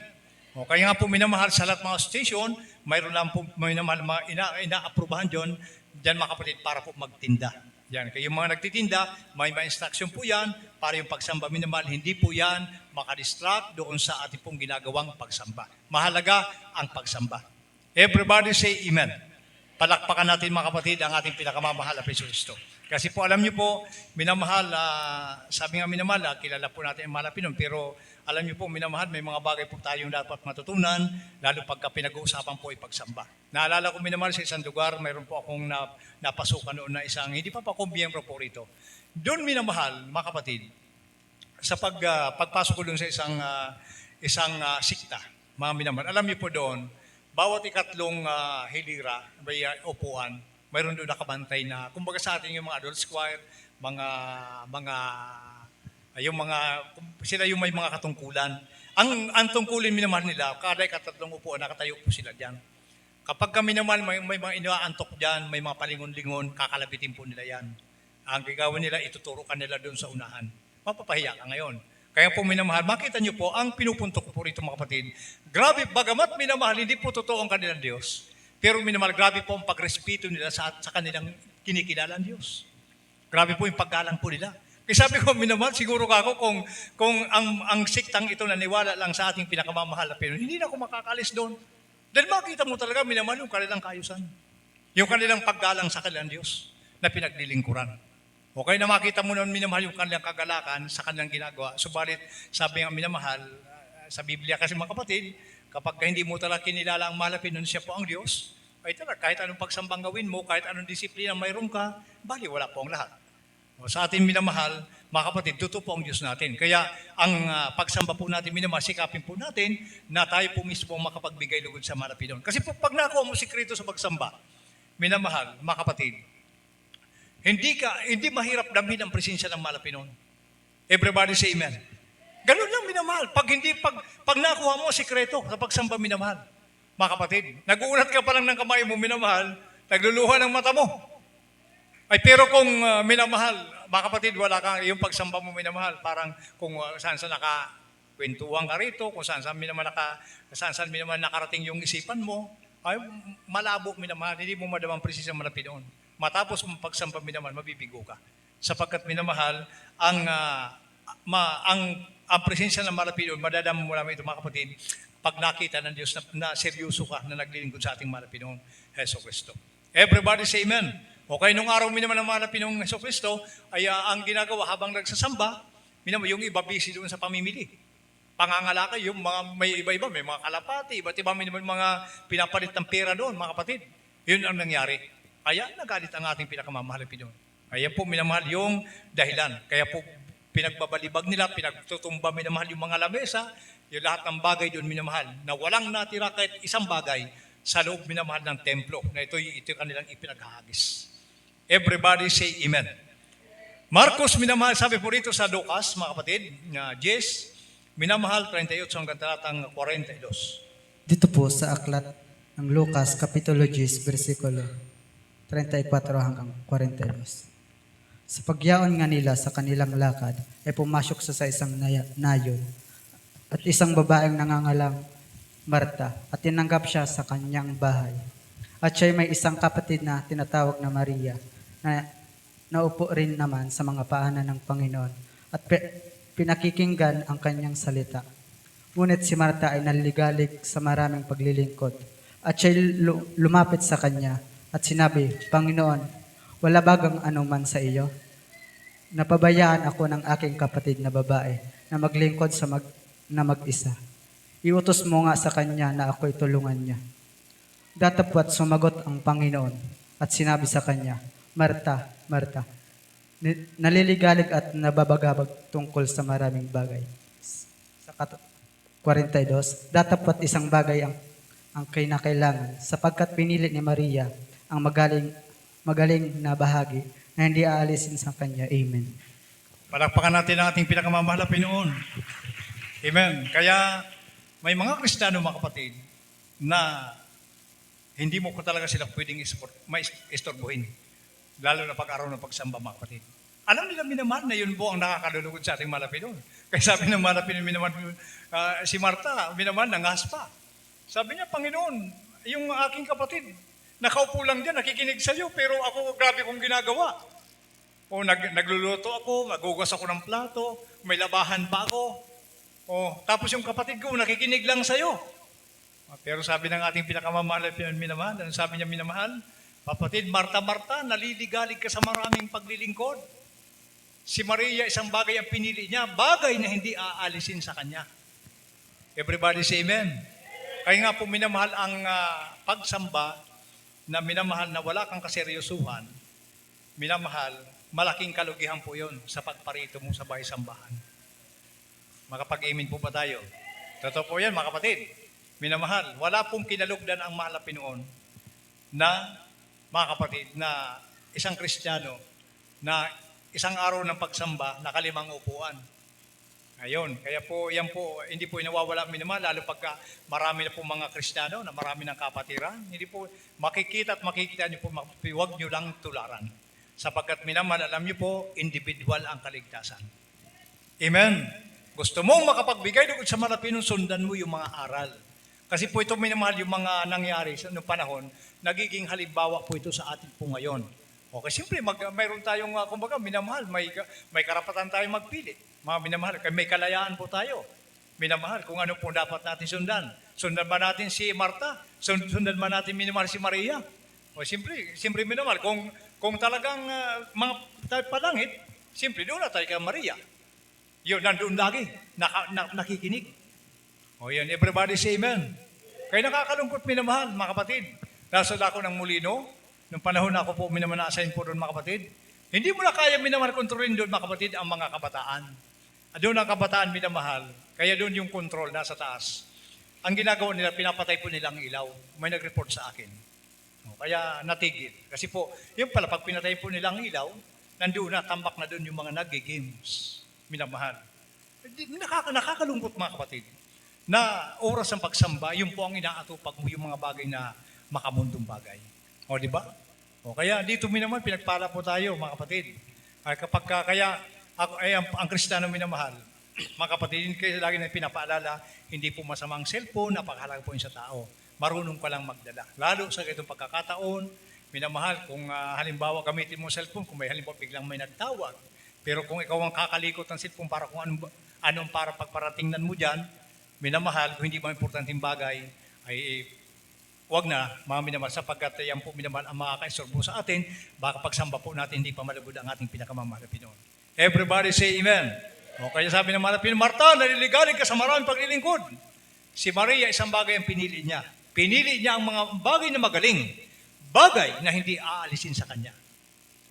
O kaya nga po minamahal sa lahat mga station, mayroon lang po minamahal ina-aprobahan dyan mga kapatid para po magtinda. Yan, kaya yung mga nagtitinda, may instruction po yan para yung pagsamba minamahal, hindi po yan makadistract doon sa ating pong ginagawang pagsamba. Mahalaga ang pagsamba. Everybody say amen. Palakpakan natin mga kapatid ang ating pinakamamahal na Kristo. Kasi po alam niyo po, minamahal, sabi nga minamahal, kilala po natin ang mahal na Pinoon, pero alam niyo po, minamahal, may mga bagay po tayong dapat matutunan, lalo pagka pinag-uusapan po ay pagsamba. Naalala ko minamahal sa isang lugar, mayroon po akong napasukan noon na isang, hindi pa ako miyembro po rito. Doon minamahal, mga kapatid, sa pagpasok ko doon sa isang sikta, mga minamahal, alam niyo po doon, bawat ikatlong hilira, may upuan, mayroon doon nakabantay na, kumbaga sa atin yung mga adult choir, sila yung may mga katungkulan. Ang tungkulin minamahal nila, kada ikatatlong upuan, nakatayo po sila dyan. Kapag kami naman may mga inaantok dyan, may mga palingon-lingon, kakalabitin po nila yan. Ang gagawin nila, ituturukan nila doon sa unahan. Mapapahiya ka ngayon. Kaya po minamahal, makita niyo po, ang pinupuntok ko po rito mga kapatid, grabe, bagamat minamahal, hindi po totoo ang kanilang Diyos. Pero minamahal, grabe po ang pagrespeto nila sa kanilang kinikilala ang Diyos. Grabe po yung paggalang po nila. Kaya sabi ko, minamahal, siguro ako kung ang siktang ito naniwala lang sa ating pinakamamahal na Pinoon, hindi na ako makakalis doon. Dahil makita mo talaga, minamahal, yung kanilang kayusan. Yung kanilang paggalang sa kanilang Diyos na pinaglilingkuran. Okay na makita mo naman minamahal yung kanilang kagalakan sa kanilang ginagawa. Subalit, sabi nga minamahal, sa Biblia kasi mga kapatid, kapag hindi mo talaga kinilala ang mahal na Pinoon, siya po ang Diyos, ay talaga, kahit anong pagsambang gawin mo, kahit anong disiplina mayroon ka, bali wala po ang lahat. O, sa atin minamahal, mga kapatid, totoo po ang Diyos natin. Kaya ang pagsamba po natin minamahal, sikapin po natin na tayo po mismo ang makapagbigay lugod sa Marapinon. Kasi po, pag nakuha mo sikreto sa pagsamba, minamahal, mga kapatid, hindi mahirap damhin ang presensya ng Malapinon. Everybody say amen. Ganun lang minamahal. Pag nakuha mo sikreto sa pagsamba minamahal, mga kapatid, nag-uulat ka pa lang ng kamay mo minamahal, nagluluha ng mata mo. Ay pero kung minamahal, mga kapatid, wala kang yung pagsamba mo minamahal, parang kung saan nakakwentuhan ka rito, kung saan minamahal nakarating yung isipan mo, ay malabo minamahal, hindi mo madamang presensya ng Malapinon. Matapos mong pagsamba minamahal, mabibigo ka. Sapagkat minamahal, ang presensya ng Malapinon, madadama mo namin ito mga kapatid, pag nakita ng Diyos na seryoso ka na naglilingkod sa ating Malapinon, Heso Kristo. Everybody say amen. Okay, nung araw minaman ng Malapinong Heso Kristo, ay ang ginagawa habang nagsasamba, yung iba busy doon sa pamimili. Pangangalakay, yung mga, may iba-iba, may mga kalapati, iba't iba may mga pinapalit ng pera doon, mga kapatid. Yun ang nangyari. Kaya nagalit ang ating pinakamamahal doon. Kaya po minamahal yung dahilan. Kaya po pinagbabalibag nila, pinagtutumba minamahal yung mga lamesa, yung lahat ng bagay doon minamahal, na walang natira kahit isang bagay sa loob minamahal ng templo, na ito kanilang ipinaghahagis. Everybody say amen. Marcos minamahal, sabi po rito sa Lucas, mga kapatid, Jess, minamahal 38 hanggang talatang 42. Dito po sa aklat ng Lucas, Kapitulo 10, versikulo 34 hanggang 42. Sa pagyaon nga nila sa kanilang lakad, ay pumasok sa isang nayon at isang babaeng nangangalang Marta at tinanggap siya sa kanyang bahay. At siya may isang kapatid na tinatawag na Maria na naupo rin naman sa mga paanan ng Panginoon at pinakikinggan ang kanyang salita. Ngunit si Marta ay naligalig sa maraming paglilingkod at siya lumapit sa kanya at sinabi, Panginoon, wala bagang anuman sa iyo? Napabayaan ako ng aking kapatid na babae na maglingkod na mag-isa. Iutos mo nga sa kanya na ako'y tulungan niya. Datapwat sumagot ang Panginoon at sinabi sa kanya, Marta, Marta, naliligalig at nababagabag tungkol sa maraming bagay. Sa 42, datapwat isang bagay ang kinakailangan sapagkat pinili ni Maria ang magaling na bahagi na hindi aalisin sa kanya. Amen. Palakpakan natin ang ating pinakamamahal na Pinoon. Amen. Kaya may mga Kristiyano, mga kapatid, na hindi mo ko talaga sila pwedeng istorbohin. Lalo na pag-araw ng pagsamba, mga kapatid. Alam nila minamahal na yun po ang nakakalulugod sa ating Malapinon. Kaya sabi ng Malapinon, si Marta, minamahal, nangaspa. Sabi niya, Panginoon, yung aking kapatid, nakaupo lang dyan, nakikinig sa iyo, pero ako, grabe kong ginagawa. O nagluluto ako, magugas ako ng plato, may labahan pa ako. O tapos yung kapatid ko, nakikinig lang sa iyo. Pero sabi ng ating pinakamamahal at minamahal, ano sabi niya minamahal? Kapatid, Marta, Marta, naliligalig ka sa maraming paglilingkod. Si Maria, isang bagay ang pinili niya, bagay na hindi aalisin sa kanya. Everybody say amen. Kaya nga po minamahal ang pagsamba, na minamahal na wala kang kaseryosuhan, minamahal, malaking kalugihan po yun sa pagparito mo sa bahay-sambahan. Makapag-amen po ba tayo? Totoo po yan, mga kapatid. Minamahal, wala pong kinalugdan ang mahal na Pinoon na, mga kapatid, na isang Kristiyano na isang araw ng pagsamba, nakalimang upuan. Ayun, kaya po, yan po, hindi po inawawala minamahal, lalo pagka marami na po mga Kristiyano, na marami ng kapatiran, hindi po makikita niyo po, huwag niyo lang tularan. Sapagkat minamahal, alam niyo po, individual ang kaligtasan. Amen. Gusto mong makapagbigay doon sa Malapinon, sundan mo yung mga aral. Kasi po ito minamahal yung mga nangyari sa noong panahon, nagiging halimbawa po ito sa atin po ngayon. Okay, siyempre, mayroon tayong, kumbaga, minamahal, may karapatan tayong magpili. Mga minamahal, may kalayaan po tayo. Minamahal, kung ano po dapat natin sundan. Sundan ba natin si Marta? Sundan ba natin minamahal si Maria? O siyempre minamahal, kung talagang mga tayo palangit, siyempre doon na tayo kay Maria. Yun, nandun lagi, nakikinig. O yan, everybody say amen. Kaya nakakalungkot minamahal, mga kapatid, Nasod ako ng Molino, nung panahon na ako po minamana-assign po doon mga kapatid. Hindi mo na kaya minamahal kontrolin doon mga kapatid ang mga kabataan. Doon ang kabataan minamahal, kaya doon yung control nasa taas. Ang ginagawa nila, pinapatay po nilang ilaw. May nag-report sa akin. Kaya natigil. Kasi po, yung pala, pag pinatay po nilang ilaw, nandoon na, tambak na doon yung mga nag-games. Minamahal. Nakakalungkot mga kapatid na oras ng pagsamba, yun po ang inaatupag mo yung mga bagay na makamundong bagay. O, di ba? O, kaya dito minamahal, pinagpala po tayo mga kapatid. Kaya ako ay ang Kristiyano minamahal, mga kapatid, kayo lagi na pinapaalala, hindi po masamang cellphone, napakahalaga po yun sa tao. Marunong ka lang magdala. Lalo sa itong pagkakataon, minamahal, kung halimbawa gamitin mo cellphone, kung may halimbawa biglang may nagtawag, pero kung ikaw ang kakalikot ng cellphone para kung anong para pagparatingnan mo dyan, minamahal, kung hindi ba importanteng bagay, ay wag na, mga minamahal, sapagkat yan po minamahal ang makaka-istorbo sa atin, baka pagsamba po natin, hindi pa malugod ang ating pinakamamahal na Pinoon. Everybody say amen. O kaya sabi ng mga Pinoon, Marta, naliligalig ka sa maraming paglilingkod. Si Maria, isang bagay ang pinili niya. Pinili niya ang mga bagay na magaling, bagay na hindi aalisin sa kanya.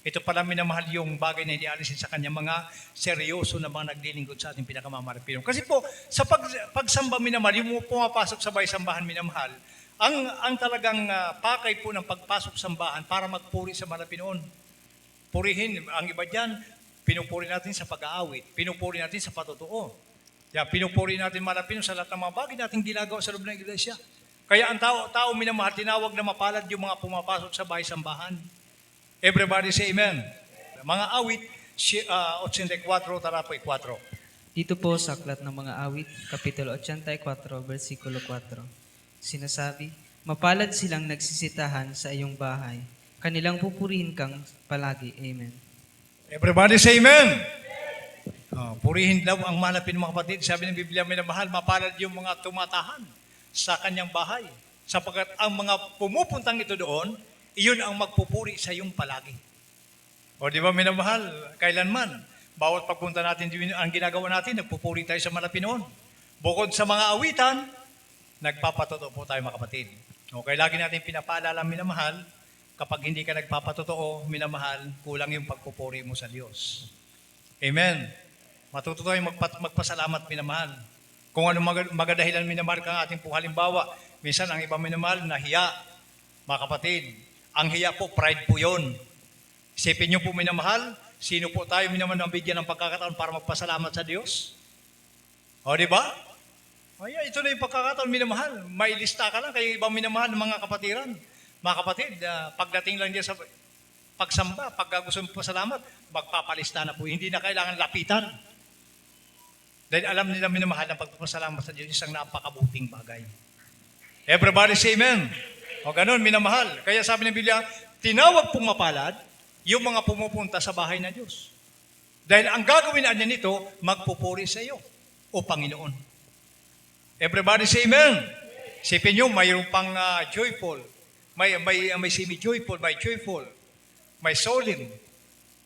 Ito pala minamahal yung bagay na hindi aalisin sa kanya, mga seryoso na mga naglilingkod sa ating pinakamamahal na Pinoon. Kasi po, sa pagsamba minamahal, yung pumapasok sa bahay-sambahan minamahal, ang talagang pakay po ng pagpasok sambahan para magpuri sa mga Pinoon. Purihin, ang iba dyan, pinupuri natin sa pag-aawit, pinupuri natin sa patotoo. Kaya pinupuri natin mga Pinoon sa lahat ng mga bagay natin ginagawa sa loob ng iglesia. Kaya ang tao minamahal, tinawag na mapalad yung mga pumapasok sa bahay-sambahan. Everybody say amen. Mga awit, 84, tarapoy 4. Dito po sa Aklat ng Mga Awit, Kapitulo 84, versikulo 4. Sinasabi, mapalad silang nagsisitahan sa iyong bahay. Kanilang pupurihin kang palagi. Amen. Everybody say amen. Purihin daw ang malapit ng mga kapatid. Sabi ng Biblia, minamahal, mapalad yung mga tumatahan sa kanyang bahay. Sapagkat ang mga pumupuntang ito doon, iyon ang magpupuri sa iyong palagi. O di ba minamahal, kailanman, bawat pagpunta natin, ang ginagawa natin, nagpupuri tayo sa Malapinoon. Bukod sa mga awitan, nagpapatotoo po tayo mga kapatid. Okay, lagi natin pinapaalala minamahal, kapag hindi ka nagpapatotoo, minamahal, kulang yung pagpupuri mo sa Diyos. Amen. Matuto tayong magpasalamat minamahal. Kung ano magadahilan minamahal kang ating po halimbawa, minsan ang iba minamahal, nahiya, mga kapatid. Ang hiya po, pride po yun. Isipin niyo po minamahal, sino po tayo minamahal ang bigyan ng pagkakataon para magpasalamat sa Diyos? O, di ba? Ay, ito na yung pagkakataon minamahal. May lista ka lang, kayo ibang minamahal ng mga kapatiran. Mga kapatid, pagdating lang diyan sa pagsamba, pag gusto mo pasalamat, magpapalista na po. Hindi na kailangan lapitan. Dahil alam nila minamahal ang pagpapasalamat sa Diyos, isang napakabuting bagay. Everybody say amen. O ganun, minamahal. Kaya sabi ng Biblia, tinawag pong mapalad yung mga pumupunta sa bahay na Diyos. Dahil ang gagawin niya nito, magpupuri sa iyo, o Panginoon. Everybody say amen. Sipin nyo, mayroon pang joyful. May semi-joyful, may joyful, may solemn,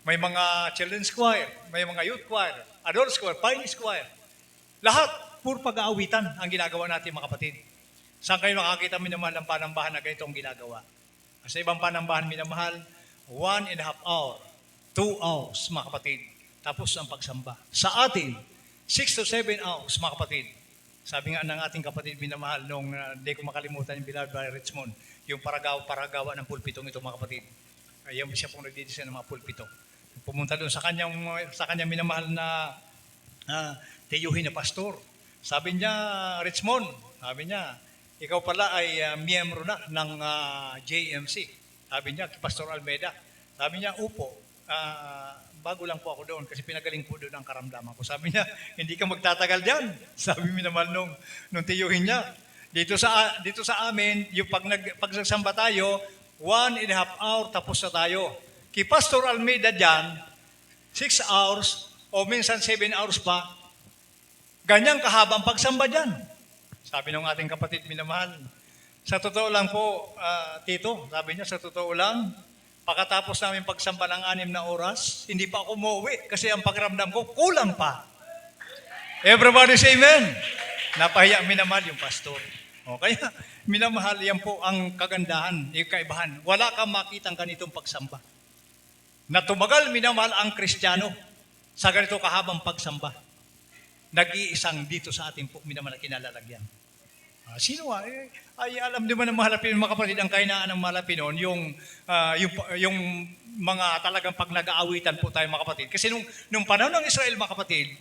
may mga children's choir, may mga youth choir, adult choir, pioneer choir. Lahat, puro pag-aawitan ang ginagawa natin mga kapatid. Saan kayo nakakita minamahal ng panambahan na ganito ang ginagawa? Sa ibang panambahan minamahal, 1.5 hour, 2 hours mga kapatid. Tapos ang pagsamba. Sa atin, 6 to 7 hours mga kapatid. Sabi nga ng ating kapatid minamahal nung hindi ko makalimutan yung Bilal by Richmond, yung paragawa ng pulpitong ito mga kapatid. Ayun siya pong nagdidesign ng mga pulpito. Pumunta doon sa kanyang minamahal na tiyuhin na pastor. Sabi niya, Richmond, sabi niya, ikaw pala ay miyembro na ng JMC. Sabi niya, Pastor Almeida. Sabi niya, upo, bago lang po ako doon kasi pinagaling po doon ang karamdaman ko. Sabi niya, hindi ka magtatagal dyan. Sabi mo naman nung tiyuhin niya. Dito sa amin, yung pag nagsamba tayo, 1.5 hour tapos na tayo. Kay Pastor Almeida dyan, 6 hours o minsan 7 hours pa, ganyang kahabang pagsamba dyan. Sabi ng ating kapatid minamahal, sa totoo lang po, Tito, sabi niya, sa totoo lang, pagkatapos namin pagsamba ng 6 na oras, hindi pa ako umuwi kasi ang pakiramdam ko, kulang pa. Everybody say amen. Napahiya minamahal yung pastor. O, kaya, minamahal, yan po ang kagandahan, yung kaibahan. Wala kang makitang ganitong pagsamba. Na tumagal, minamahal ang Kristiyano sa ganito kahabang pagsamba. Nag-iisang dito sa ating po, minamahal na kinalalagyan. Sino ay alam naman ng mga Halapinon, mga kapatid, ang kahinaan ng mga Halapinon, yung mga talagang pag nag-aawitan po tayo mga kapatid. Kasi nung panahon ng Israel mga kapatid,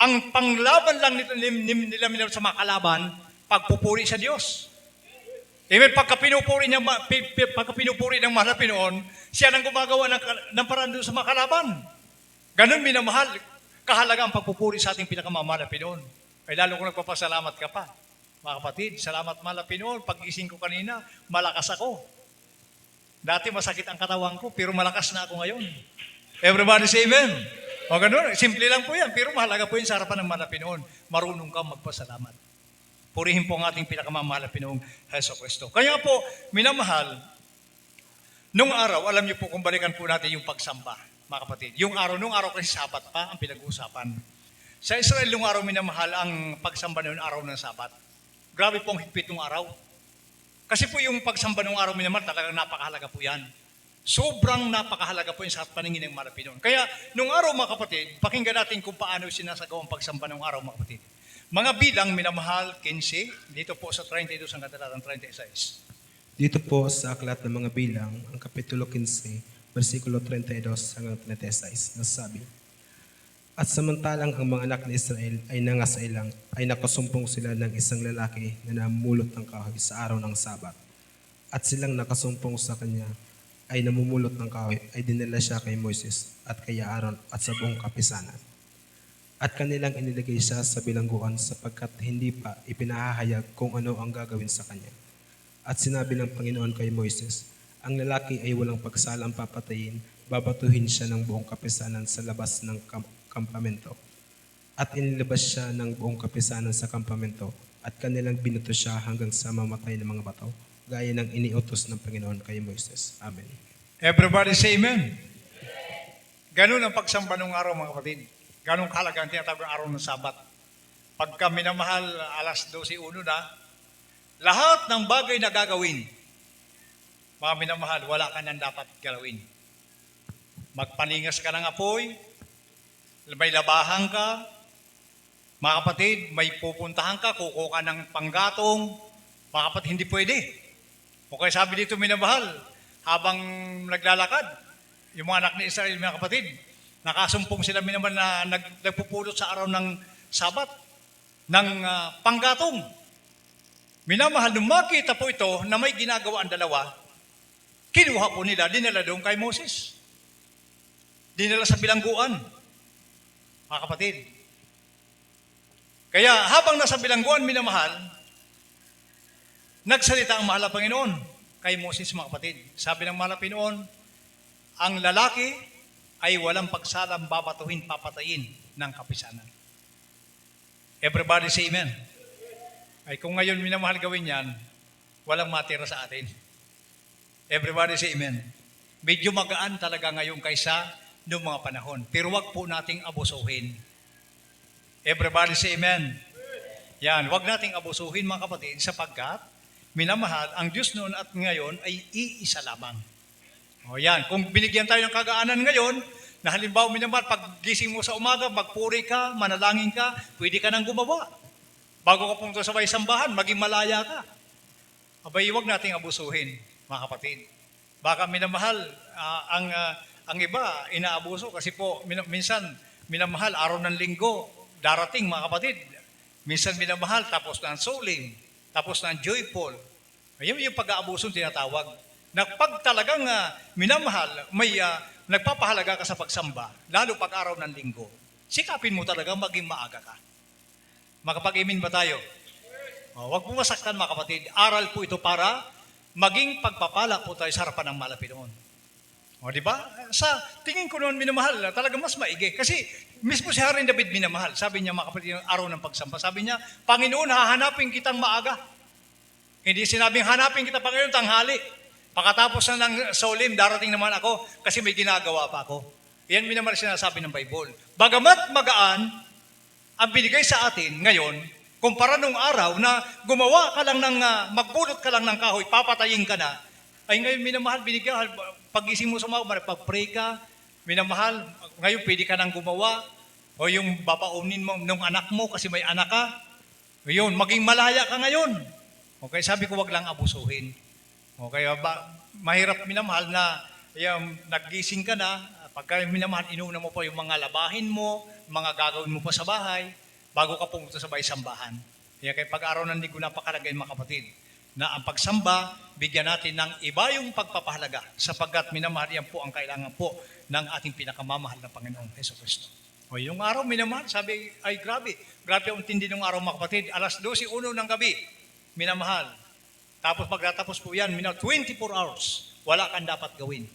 ang panglaban lang nila sa mga kalaban, pagpupuri sa Diyos. Amen. Pagka pinupuri ng mga Halapinon, siya nang gumagawa ng paraan doon sa mga kalaban. Ganun minamahal, kahalaga ang pagpupuri sa ating pinakamamahal na Pinoon. Ay lalo kung nagpapasalamat ka pa. Mga kapatid, salamat mahal na Pinoon. Pag-gising ko kanina, malakas ako. Dati masakit ang katawan ko, pero malakas na ako ngayon. Everybody say amen. O ganun, simple lang po yan. Pero mahalaga po yun sa harapan ng mahal na Pinoon. Marunong kang magpasalamat. Purihin po ang ating pinakamamahal na Pinoong Heso Kristo. Kaya po, minamahal, nung araw, alam niyo po kung balikan po natin yung pagsamba, mga kapatid. Nung araw kasi Sabat pa ang pinag-uusapan. Sa Israel, nung araw minamahal ang pagsamba noon araw ng Sabat. Grabe pong higpit ng araw. Kasi po yung pagsamba ng araw minamahal, talagang napakahalaga po yan. Sobrang napakahalaga po yung sa paningin ng mga Pinoon. Kaya, nung araw mga kapatid, pakinggan natin kung paano sinasagawa ang pagsamba ng araw mga kapatid. Mga bilang minamahal, 15, dito po sa 32 hanggang talatang 36. Dito po sa Aklat ng Mga Bilang, ang Kapitulo 15, versikulo 32 hanggang 36, nasasabi, At samantalang ang mga anak ni Israel ay nangasailang, ay nakasumpong sila ng isang lalaki na namumulot ng kahoy sa araw ng Sabat. At silang nakasumpong sa kanya ay namumulot ng kahoy, ay dinala siya kay Moises at kay Aaron at sa buong kapisanan. At kanilang inilagay siya sa bilangguan sapagkat hindi pa ipinahahayag kung ano ang gagawin sa kanya. At sinabi ng Panginoon kay Moises, ang lalaki ay walang pagsalang papatayin, babatuhin siya ng buong kapisanan sa labas ng kampamento. At inilabas siya ng buong kapisanan sa kampamento at kanilang binuto siya hanggang sa mamatay ng mga bato, gaya ng iniutos ng Panginoon kay Moises. Amen. Everybody say amen. Ganun ang pagsamba ng araw mga kapatid. Ganun kahalaga ang tinatawag ng araw ng Sabat. Pagka minamahal, alas 12:01 na, lahat ng bagay na gagawin, mga minamahal, wala ka nang dapat gawin. Magpaningas ka ng apoy, may labahan ka, mga kapatid, may pupuntahan ka, kukuha ka ng panggatong, mga kapatid, hindi pwede. O kaya sabi dito, minamahal, habang naglalakad, yung mga anak ni Israel, mga kapatid, nakasumpong sila minamahal na nagpupulot sa araw ng Sabat, ng panggatong. Minamahal, nung makita po ito na may ginagawa ang dalawa, kinuha po nila, dinala doon kay Moses. Dinala sa bilangguan. Mga kapatid. Kaya habang nasa bilangguan, minamahal, nagsalita ang mahal na Panginoon kay Moses, mga kapatid. Sabi ng mahal na Panginoon, ang lalaki ay walang pagsalang babatuhin, papatayin ng kapisanan. Everybody say amen. Ay kung ngayon minamahal gawin yan, walang matira sa atin. Everybody say amen. Medyo magaan talaga ngayon kaysa noong mga panahon. Pero wag po nating abusuhin. Everybody say amen. Yan, wag nating abusuhin mga kapatid sapagkat minamahal, ang Diyos noon at ngayon ay iisa lamang. O yan, kung binigyan tayo ng kagaanan ngayon, na halimbawa minamahal, pag gising mo sa umaga, magpuri ka, manalangin ka, pwede ka nang gumawa. Bago ka pumunta sa may sambahan, maging malaya ka. Abay, wag nating abusuhin, mga kapatid. Baka minamahal, ang iba, inaabuso kasi po, minsan, minamahal, araw ng linggo, darating, mga kapatid. Minsan minamahal, tapos na ang soling, tapos na ang joyful. Ayun yung pag-aabusong tinatawag. Na pag talagang minamahal, may nagpapahalaga ka sa pagsamba, lalo pag araw ng linggo, sikapin mo talaga maging maaga ka. Makapag-imin ba tayo? Huwag po masaktan mga kapatid. Aral po ito para maging pagpapala po tayo sa harapan ng mahal na Panginoon. Di ba? Sa tingin ko noon minamahal, talaga mas maigi. Kasi mismo si Haring David minamahal. Sabi niya mga kapatid, yung araw ng pagsamba. Sabi niya, Panginoon, hahanapin kitang maaga. Hindi sinabing hanapin kita Panginoon tanghali. Pagkatapos na ng solim, darating naman ako kasi may ginagawa pa ako. Yan minamahal sinasabi ng Bible. Bagamat magaan, ang binigay sa atin ngayon, Kumpara nung araw na gumawa ka lang magbulot ka lang ng kahoy, papatayin ka na, ay ngayon minamahal, binigyan, pagising mo sa mga, pag-pray ka, minamahal, ngayon pwede ka nang gumawa, o yung babaunin mo nung anak mo kasi may anak ka, yun, maging malaya ka ngayon. Okay, sabi ko wag lang abusuhin. Okay, mahirap minamahal na yung, naggising ka na, pagka minamahal, inuna mo pa yung mga labahin mo, mga gagawin mo pa sa bahay, bago ka pumunta sa bahay sambahan. Kaya kay pag-araw ng linggo napakalagay mga kapatid, na ang pagsamba, bigyan natin ng iba yung pagpapahalaga sapagkat minamahal yan po ang kailangan po ng ating pinakamamahal na Panginoong Jesucristo. O yung araw minamahal, sabi ay grabe ang tindi ng araw mga kapatid, alas 12:01 ng gabi, minamahal. Tapos pagtatapos po yan, 24 hours, wala kang dapat gawin.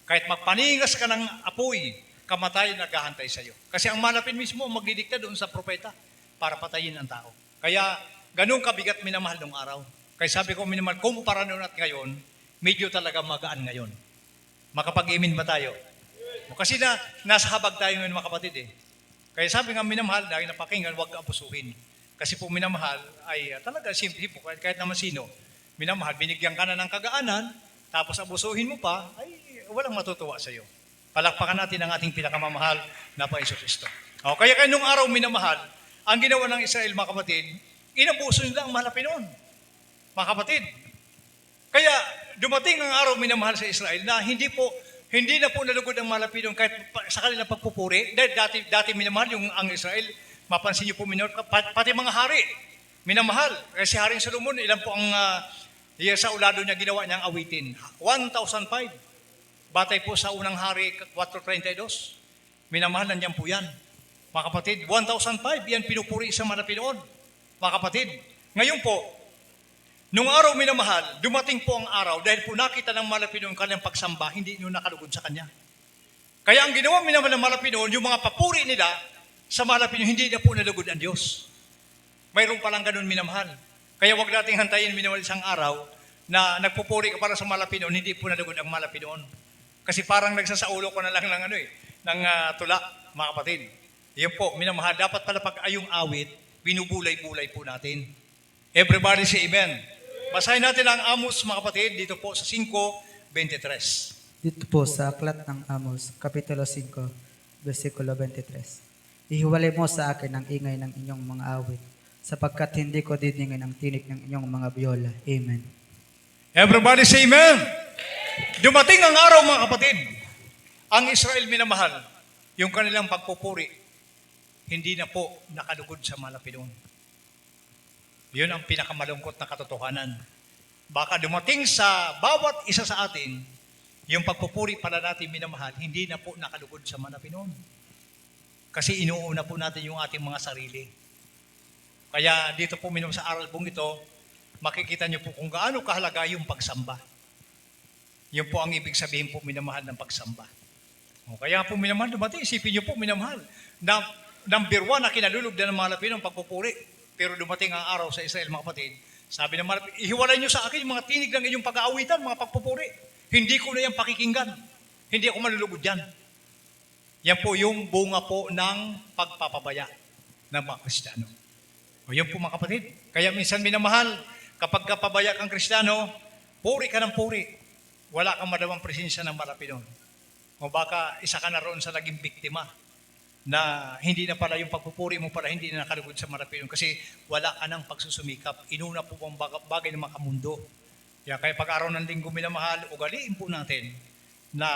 Kahit magpaningas ka ng apoy, kamatayan naghahantay sa iyo. Kasi ang malapit mismo magdidikta doon sa propeta para patayin ang tao. Kaya ganun kabigat minamahal ng araw. Kaya sabi ko minamahal, kumpara noon at ngayon, medyo talaga magaan ngayon. Makapag-imin ba tayo? Kasi nasa habag tayo ngayon mga kapatid eh. Kaya sabi nga minamahal, dahil napakinggan, huwag abusuhin. Kasi po minamahal ay talaga simple po, kahit naman sino. Minamahal, binigyan ka na ng kagaanan, tapos abusuhin mo pa, ay walang matutuwa sa iyo. Palakpakan natin ang ating pinakamamahal na Panginoon Kristo. O, kaya nung araw minamahal, ang ginawa ng Israel mga kapatid, inabuso nila ang mahal na Pinoon. Mga kapatid. Kaya dumating ang araw minamahal sa Israel na hindi na po nalugod ang mahal na Pinoon kahit sa kanilang pagpupuri. Dahil dati minamahal ang Israel, mapansin niyo po minamahal, pati mga hari, minamahal. Kasi Haring Solomon, ilan po ang sa ulado niya ginawa niyang awitin? 1,005. Batay po sa unang hari 4:32. Minamahal nandiyan po yan. Mga kapatid, 1,005, yan pinupuri sa mga Pinoon. Mga kapatid, ngayon po, nung araw minamahal, dumating po ang araw dahil po nakita ng mga Pinoon kanilang pagsamba, hindi nyo nakalugod sa kanya. Kaya ang ginawa minamahal ng mga Pinoon, yung mga papuri nila sa mga Pinoon, hindi na po nalugod ang Diyos. Mayroon palang ganun minamahal. Kaya wag nating hantayin minamahal isang araw na nagpupuri ka para sa mga Pinoon, hindi po nalugod ang mga Pinoon. Kasi parang nagsasaulo ko na lang ng tula, mga kapatid. Yan po, minamahal. Dapat pala pag ayong awit, binubulay-bulay po natin. Everybody say amen. Basahin natin ang Amos, mga kapatid, dito po sa 5:23. Dito po sa aklat ng Amos, Kapitulo 5, versikulo 23. Ihiwalay mo sa akin ang ingay ng inyong mga awit, sapagkat hindi ko didingin ang tinig ng inyong mga biola. Amen. Everybody say amen. Dumating ang araw mga kapatid, ang Israel minamahal, yung kanilang pagpupuri, hindi na po nakalugod sa mga Pinoon. Yun ang pinakamalungkot na katotohanan. Baka dumating sa bawat isa sa atin, yung pagpupuri pala natin minamahal, hindi na po nakalugod sa mga Pinoon. Kasi inuuna po natin yung ating mga sarili. Kaya dito po sa aral pong ito, makikita niyo po kung gaano kahalaga yung pagsamba. Yun po ang ibig sabihin po minamahal ng pagsamba. O, kaya po minamahal, dumating, isipin niyo po minamahal. Number 1 na kinalulog na ng mga Lapino ang pagpupuri. Pero dumating ang araw sa Israel mga kapatid. Sabi ng mga Lapino, ihiwalay niyo sa akin yung mga tinig ng inyong pag-aawitan, mga pagpupuri. Hindi ko na yan pakikinggan. Hindi ako malulugod yan. Yan po yung bunga po ng pagpapabaya ng mga Kristiyano. O yun po mga kapatid. Kaya minsan minamahal, kapag kapabaya kang Kristiyano, puri ka ng puri. Wala kang madawang presensya ng Malapinon. O baka isa ka na roon sa naging biktima na hindi na pala yung pagpupuri mo pala hindi na nakalugod sa Malapinon kasi wala ka ng pagsusumikap. Inuna po ang bagay ng makamundo. Kaya pag-araw ng linggo minamahal, ugaliin po natin na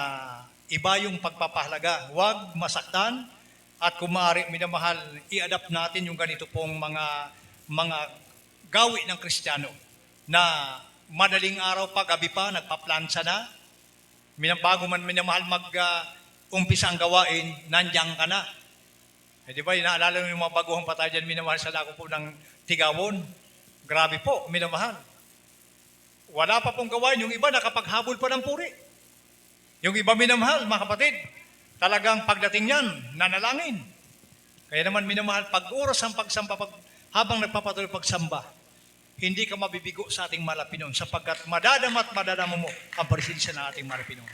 iba yung pagpapahalaga. Huwag masaktan at kung maaari minamahal, i-adapt natin yung ganito pong mga gawi ng Kristiyano na madaling araw pa, gabi pa, nagpaplansa na. Bago man minamahal umpisa ang gawain, nandiyan ka na. Di ba, inaalala mo yung mga baguhang patay dyan, minamahal sa lako po ng Tigawon. Grabe po, minamahal. Wala pa pong gawain, yung iba nakapaghabol pa ng puri. Yung iba minamahal, mga kapatid, talagang pagdating yan, nanalangin. Kaya naman minamahal, pag oras ang pagsamba, habang nagpapatuloy pagsamba, hindi ka mabibigo sa ating Malapinon sapagkat madadama mo ang presensya ng ating Malapinon.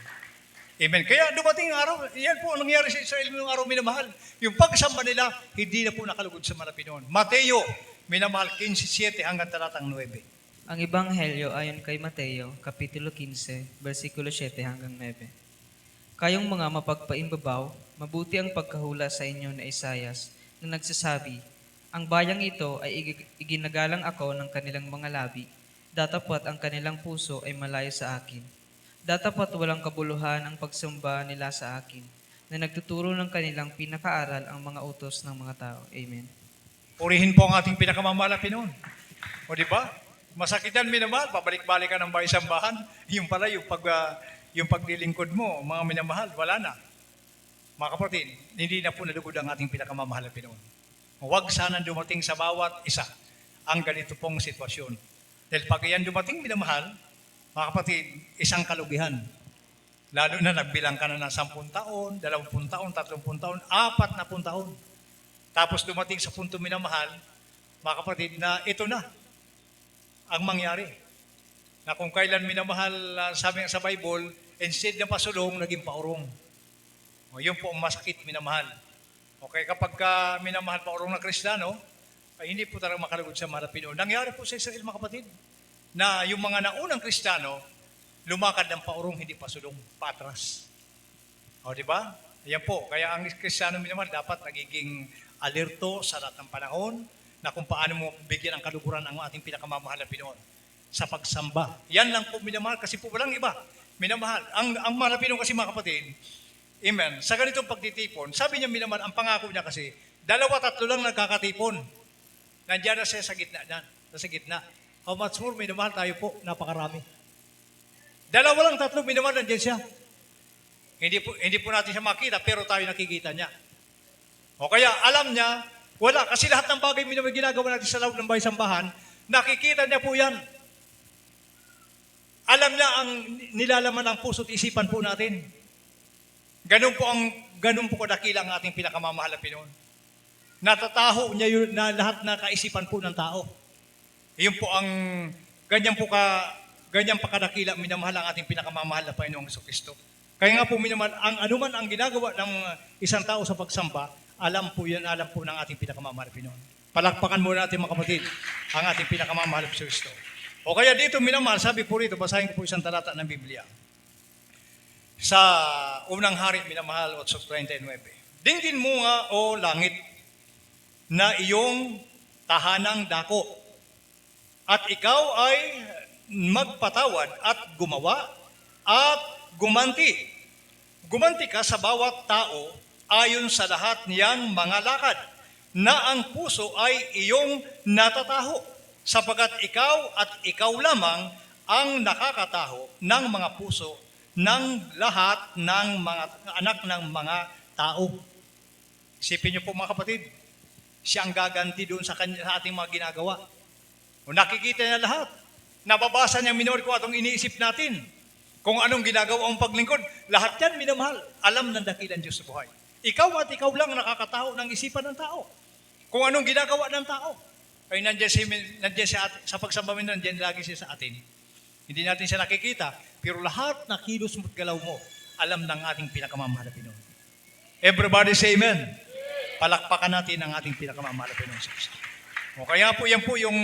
Amen. Kaya dumating ang araw, yan po ang nangyari sa Israel noong araw minamahal. Yung pagsamba nila, hindi na po nakalugod sa Malapinon. Mateo minamahal, 15:7 hanggang talatang 9. Ang Ebanghelyo ayon kay Mateo, Kapitulo 15, versikulo 7 hanggang 9. Kayong mga mapagpaimbabaw, mabuti ang pagkahula sa inyo na Isayas na nagsasabi, ang bayang ito ay iginagalang ako ng kanilang mga labi, datapwat ang kanilang puso ay malayo sa akin. Datapwat walang kabuluhan ang pagsamba nila sa akin, na nagtuturo ng kanilang pinakaaral ang mga utos ng mga tao. Amen. Purihin po ang ating pinakamamahal na Pinoon. O di ba? Masakit yan, minamahal. Pabalik-balik ka ng bahay-sambahan. Yung pala, yung paglilingkod mo, mga minamahal, wala na. Mga kapatid, hindi na po nalugod ang ating pinakamamahal na Pinoon. Huwag sanang dumating sa bawat isa ang ganito pong sitwasyon. Dahil pag yan dumating, minamahal, mga kapatid, isang kalugihan. Lalo na nagbilang ka na ng 10 taon, 20 taon, 30 taon, 40 taon. Tapos dumating sa punto minamahal, mga kapatid, na ito na ang mangyari. Na kung kailan minamahal, sabi nga sa Bible, instead na pasulong, naging paurong. O, yun po ang masakit, minamahal. Okay, kapag minamahal paurong ng Kristiyano, ay hindi po talaga makalugod sa mahal na Pinoon. Nangyari po sa Israel, mga kapatid, na yung mga naunang Kristiyano, lumakad ng paurong, hindi pasulong, patras. O, di ba? Ayan po. Kaya ang Kristiyano minamahal dapat nagiging alerto sa lahat ng panahon na kung paano mo bigyan ng kaluguran ang ating pinakamamahal na Pinoon sa pagsamba. Yan lang po minamahal kasi po walang iba. Minamahal. Ang mahal na Pinoon kasi, mga kapatid, amen, sa ganitong pagtitipon, sabi niya minamahal, ang pangako niya kasi, 2-3 lang nagkakatipon. Nandiyan na siya sa gitna. Sa gitna. How much more, minamahal tayo po, napakarami. 2-3 minamahal, nandiyan siya. Hindi po natin siya makita, pero tayo nakikita niya. O kaya, alam niya, wala. Kasi lahat ng bagay minamahal ginagawa natin sa loob ng bahay-sambahan, nakikita niya po yan. Alam niya ang nilalaman ng puso at isipan po natin. Ganun po kadakila ang ating pinakamamahal na Pinoon. Natataho niya yun na lahat na kaisipan po ng tao. Iyon po ang ganyan pa kadakila minamahal ang ating pinakamamahal na Panginoong Jesucristo. Kaya nga po minamahal, ang anuman ang ginagawa ng isang tao sa pagsamba, alam po ng ating pinakamamahal na Pinoon. Palakpakan muna natin, mga kapatid, ang ating pinakamamahal na Jesucristo. O kaya dito minamahal, sabi po rito, basahin ko po isang talata ng Biblia. Sa unang hari, minamahal, 8:39. Dinggin mo nga, o langit, na iyong tahanang dako, at ikaw ay magpatawad at gumawa at gumanti. Gumanti ka sa bawat tao ayon sa lahat niyang mga lakad, na ang puso ay iyong natataho, sapagkat ikaw at ikaw lamang ang nakakataho ng mga puso ng lahat ng mga anak ng mga tao. Isipin niyo po, mga kapatid, siya ang gaganti doon sa ating mga ginagawa. O nakikita niya lahat. Nababasa niya, minor ko, atong iniisip natin. Kung anong ginagawa ang paglingkod, lahat yan minamahal. Alam ng dakilang Diyos sa buhay. Ikaw at ikaw lang nakakataho ng isipan ng tao. Kung anong ginagawa ng tao. Ay nandiyan siya sa pagsamba mo, nandiyan lagi siya sa atin. Hindi natin siya nakikita, pero lahat na kilos mo't galaw mo, alam ng ating pinakamamahal na Pinoon. Everybody say amen. Palakpakan natin ang ating pinakamamahal na Pinoon. O kaya po, yan po yung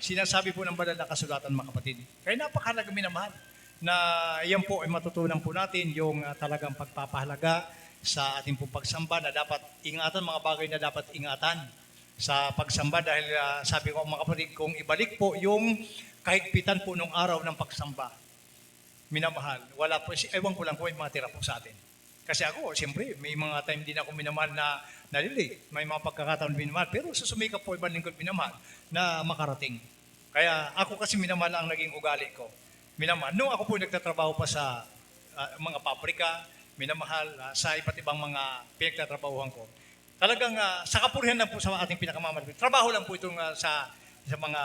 sinasabi po ng banal na kasulatan, mga kapatid. Kaya napakahalaga minamahal na yan po ay matutunan po natin yung talagang pagpapahalaga sa ating pong pagsamba na dapat ingatan, mga bagay na dapat ingatan sa pagsamba dahil sabi ko, mga kapatid, kung ibalik po yung kahigpitan po nung araw ng pagsamba, minamahal, wala po, ewan ko lang kung may mga tira po sa atin. Kasi ako, siyempre, may mga time din ako minamahal na nalilate. May mga pagkakataon minamahal. Pero sa sumikap po, ibang lingkod minamahal na makarating. Kaya ako kasi minamahal ang naging ugali ko. Minamahal. Noong ako po nagtatrabaho pa sa mga pabrika, minamahal sa iba't ibang mga pinagtatrabahuhan ko. Talagang sa kapurihan lang po sa ating pinakamamahal. Trabaho lang po itong sa mga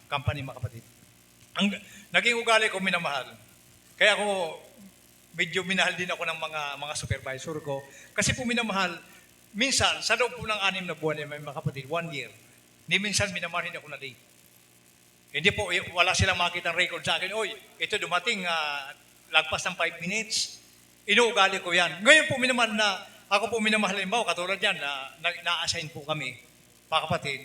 company, mga kapatid. Ang naging ugali ko minamahal. Kaya ako medyo minahal din ako ng mga supervisor ko. Kasi po minamahal, minsan, sa loob po ng 6 na buwan, mga kapatid, 1 year, ni minsan minamahal hindi ako na late. Hindi po, wala silang makitang record sa akin, oy, ito dumating, lagpas ng 5 minutes, inuugali ko yan. Ngayon po minamahal na, ako po minamahal, halimbawa, katulad yan, na-assign po kami. mga kapatid,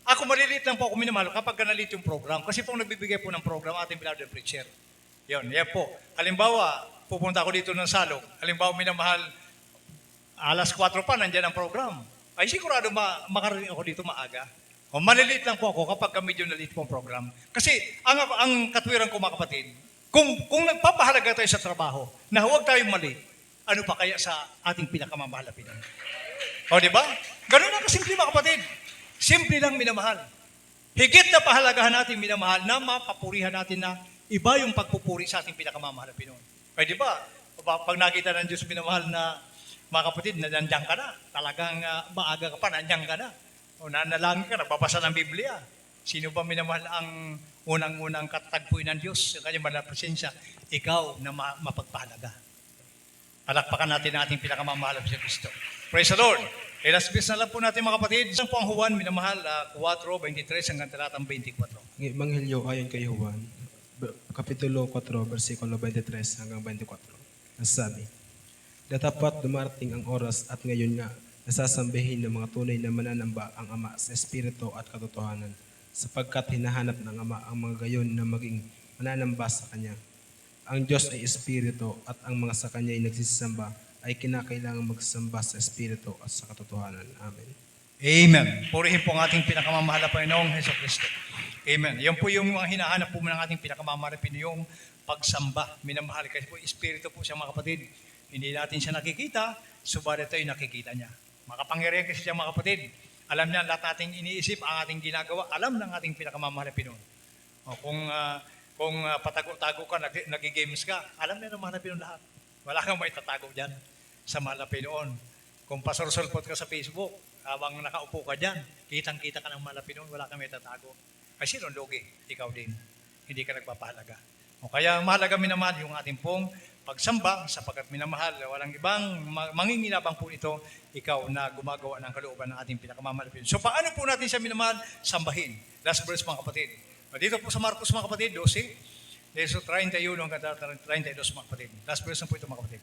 ako maliliit lang po ako minamahal kapag ganalit yung program. Kasi po nagbibigay po ng program ating beloved preacher. Yan po. Halimbawa, pupunta ako dito ng salog. Halimbawa, minamahal, alas 4 pa, nandyan ang program. Ay sigurado makarating ako dito maaga. O maliliit lang po ako kapag medyo nalit po ang program. Kasi ang katwiran ko mga kapatid, kung nagpapahalaga tayo sa trabaho, na huwag tayong mali, ano pa kaya sa ating pinakamamahal na Pinoy? O di ba? Ganun lang kasimple mga kapatid. Simple lang minamahal. Higit na pahalagahan natin minamahal na mapapurihan natin na iba yung pagpupuri sa ating pinakamamahal na Pinoy. Ay di ba? Pag nakita ng Diyos minamahal na mga kapatid, na nandiyan ka na. Talagang maaga ka pa, nandiyan ka na. O nanalangin ka, nagbabasa ng Biblia. Sino ba minamahal ang unang-unang katagpuin ng Diyos sa kanyang banal na presensya? Ikaw na mapagpahalaga. Palakpakan natin ang ating pinakamamahal na Kristo. Praise the Lord. Last verse na lang po natin mga kapatid. Isang po ang Juan, minamahal, 4:23 hanggang talatang 24. Ang Ebanghelyo ayon kay Juan, Kapitulo 4, versikulo 23 hanggang 24. Nasasabi, datapat dumarating ang oras at ngayon nga, nasasambihin ng mga tunay na mananamba ang Ama sa Espiritu at katotohanan, sapagkat hinahanap ng Ama ang mga gayon na maging mananamba sa Kanya. Ang Diyos ay Espiritu at ang mga sa Kanya ay nagsisamba ay kinakailangan magsamba sa Espiritu at sa katotohanan. Amen. Amen. Purihin po ang ating pinakamamahal na Panginoong Heso Kristo. Amen. Yan po yung mga hinahanap po ng ating pinakamamahal na Pinoy, yung pagsamba. Minamahal kasi po, Espiritu po siya mga kapatid. Hindi natin siya nakikita, subalit tayo nakikita niya. Makapangyarihan kasi siya mga kapatid. Alam niya lahat nating iniisip, ang ating ginagawa, alam ng ating pinakamamahal na Pinoy. O kung patago-tago ka, nag-games ka, alam niya ng mahal na Pinoy lahat. Wala kang maitatago dyan sa mahal na Pinoon. Kung pasursulpot ka sa Facebook, habang nakaupo ka dyan, kitang-kita ka ng mahal na Pinoon, wala kang maitatago. Kasi sino lugi? Ikaw din. Hindi ka nagpapahalaga. O kaya mahalaga minamahal yung ating pong pagsamba sapagkat minamahal, walang ibang manginginabang po ito, ikaw na gumagawa ng kalooban ng ating pinakamamahal na Pinoy. So paano po natin siya minamahal? Sambahin. Last verse mga kapatid. Dito po sa Marcos mga kapatid, 12, Leso 31 hanggang 32 mga kapatid. Last verse na po ito mga kapatid.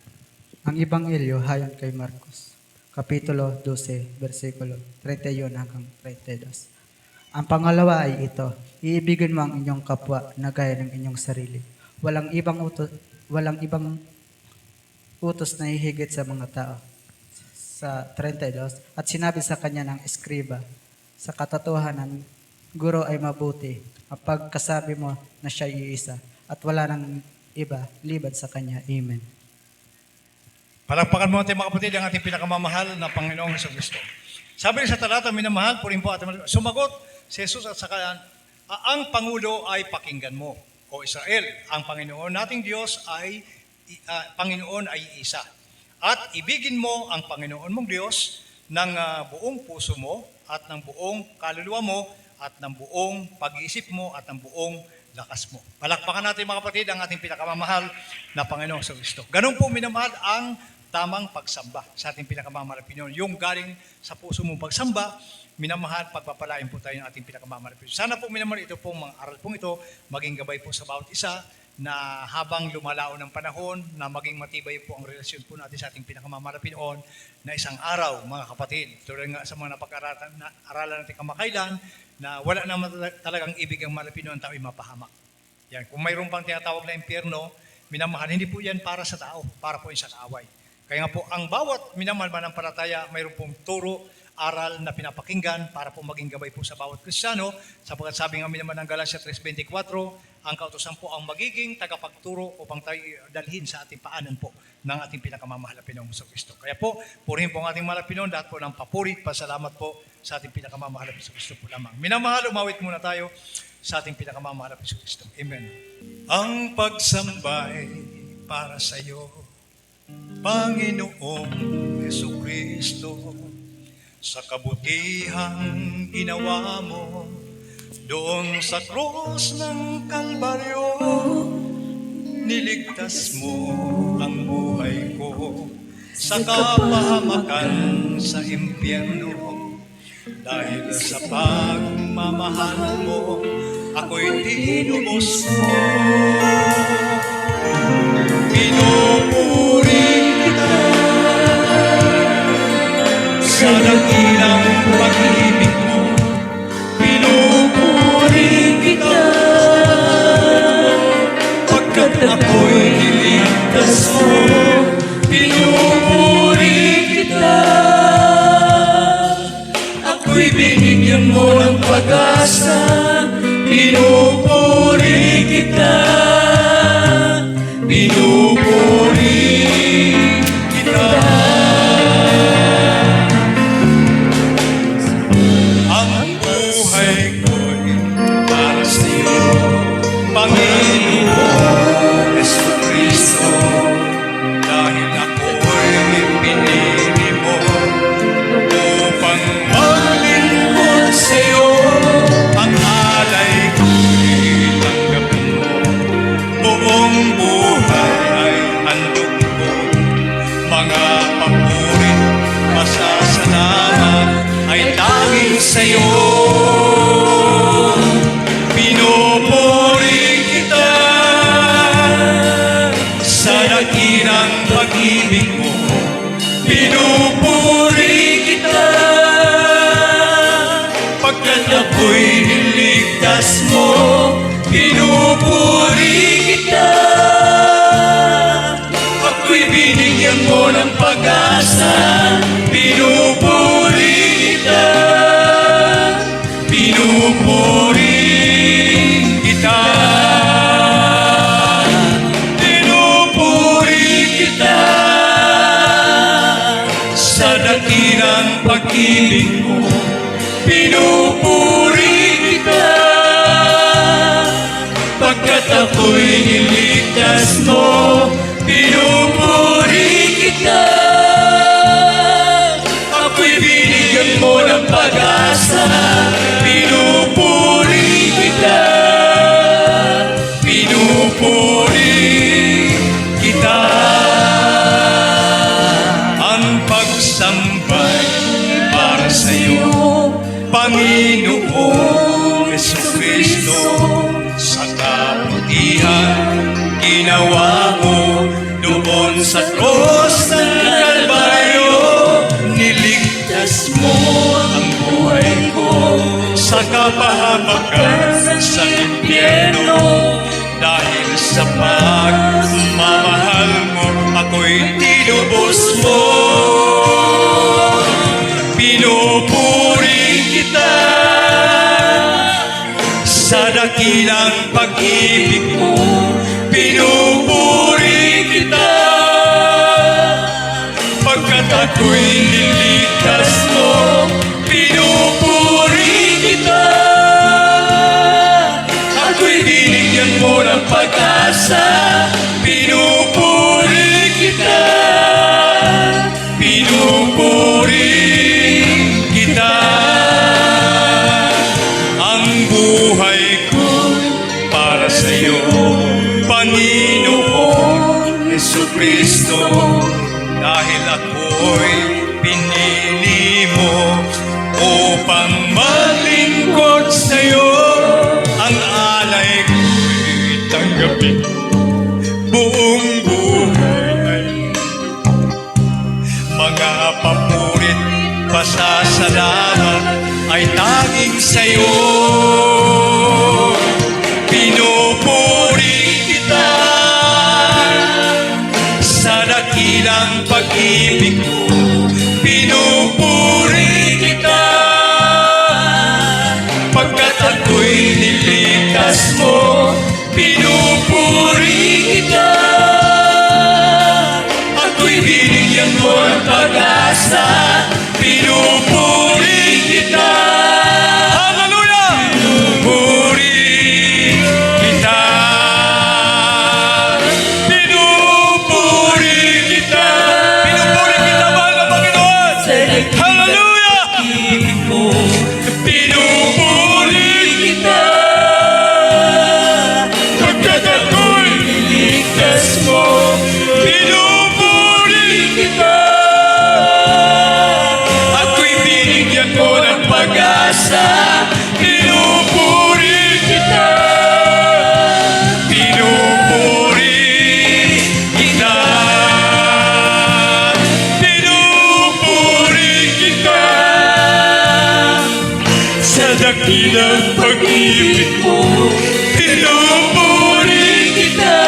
Ang Ebanghelyo ayon kay Marcos, Kapitulo 12, versikulo 31 hanggang 32. Ang pangalawa ay ito, iibigin mo ang inyong kapwa na gaya ng inyong sarili. Walang ibang utos na hihigit sa mga tao. Sa 32, at sinabi sa kanya ng eskriba, sa katotohanan, guro ay mabuti, ang pagkasabi mo na siya iisa, at wala nang iba, liban sa kanya. Amen. Palakpakan mo natin mga kapatid ang ating pinakamamahal na Panginoong Hesus Kristo. Sabi sa talata, minamahal, purin po ating sumagot si Jesus at saka ang Pangulo ay pakinggan mo. O Israel, ang Panginoon nating Diyos ay Panginoon ay isa. At ibigin mo ang Panginoon mong Diyos ng buong puso mo at ng buong kaluluwa mo at ng buong pag-iisip mo at ng buong lakas mo. Palakpakan natin mga kapatid ang ating pinakamamahal na Panginoong Hesus Kristo. Ganun po minamahal ang tamang pagsamba sa ating pinakamamahal na Pinoy. Yung galing sa puso mong pagsamba, minamahal, pagpapalain po tayo ng ating pinakamamahal na Pinoy. Sana po minamahal ito pong mga aral pong ito, maging gabay po sa bawat isa na habang lumalao ng panahon, na maging matibay po ang relasyon po natin sa ating pinakamamahal na Pinoon, na isang araw, mga kapatid, tulad nga sa mga napag-aralan natin kamakailan, na wala naman talagang ibig ang mahal na Pinoon, tao'y mapahamak. Yan. Kung mayroon pang tinatawag na impyerno, minamahal, hindi po yan para sa tao, para po yan sa kaaway. Kaya nga po, ang bawat minamahal manampalataya, mayroon pong turo, aral na pinapakinggan para po maging gabay po sa bawat Kristiyano, sapagkat sabi nga naman ng Galatia 3:24, ang kautusan po ang magiging tagapagturo upang tayo dalhin sa ating paanan po ng ating pinakamamahal na Pinoong Kristo. Kaya po, purihin po ang ating mahal na Pinoon, lahat po ng papuri, pasalamat po sa ating pinakamamahal na Kristo po lamang. Minamahal, umawit muna tayo sa ating pinakamamahal na Kristo. Amen. Ang pagsambay para sa iyo, Panginoong Jesucristo, sa kabutihang ginawa mo doon sa krus ng Kalbaryo, niligtas mo ang buhay ko sa kapahamakan sa impyerno. Dahil sa pagmamahal mo, ako'y tinubos mo. Pinupuri kita sa dakilang pag-ibig mo. niligtas mo, pinupuri kita. Ako'y binigyan mo ng pag-asa, pinupuri kita. Pinupuri kita. Ang buhay ko'y para sa iyo, Panginoon Jesucristo, dahil ako'y pinili mo upang maglingkod sa iyo. Ang alay ko'y tanggapin mo, buong buhay ay handog ko. Mga papurit, pasasalamat ay tanging sa iyo. Pinupuri kita sa dakilang pag-ibig mo. Pinupuri kita pagkat ako'y niligtas mo. Pinupuri kita. Ako'y binigyan mo ng pag-asa. Pinupuri kita. Pinupuri kita. Pinupuri kita sa dakilang pag-ibig mo. Pinupuri kita pagkat ako'y niligtas mo. Pinupuri kita. Ako'y binigyan mo ng pag-asa. Pinupuri kita. Pinupuri kita. Ang pagsambay para sa iyo, Panginoong Jesucristo, sa kabutihan ginawa mo doon sa cross ng Kalbaryo. Niligtas mo ang buhay ko sa kapahamakan sa impyerno. Dahil sa pagmamahal mo, ako'y tinubos mo. Pinupuri kita sa dakilang pag-ibig mo. Pinupuri kita pagkat ako'y niligtas mo. Pinupuri kita. Ako'y binigyan mo ng pag-asa. Pinupuri kita. Pinupuri kita. Ang buhay ko para sa iyo, Panginoon Jesucristo, dahil ako'y pinili mo upang maglingkod sa iyo. Ang alay ko'y tanggapin mo, buong buhay ay mga papurit, pasasalamat ay tanging sa iyo. Pinupuri kita sa dakilang pag-ibig mo. Pinupuri kita pagkat ako'y niligtas mo. Pinupuri kita. Ako'y binigyan mo ng pag-asa. Pinupuri kita. Hallelujah! Pinupuri kita. Pinupuri kita. Pinupuri kita, mahal na Panginoon. Hallelujah! Pinupuri kita. Pagkat ako'y niligtas mo. Pinupuri kita. Ako'y binigyan mo ng pag-asa. Pinupuri kita. Pinupuri kita. Pinupuri kita. Sa dakilang pag-ibig mo, pinupuri kita.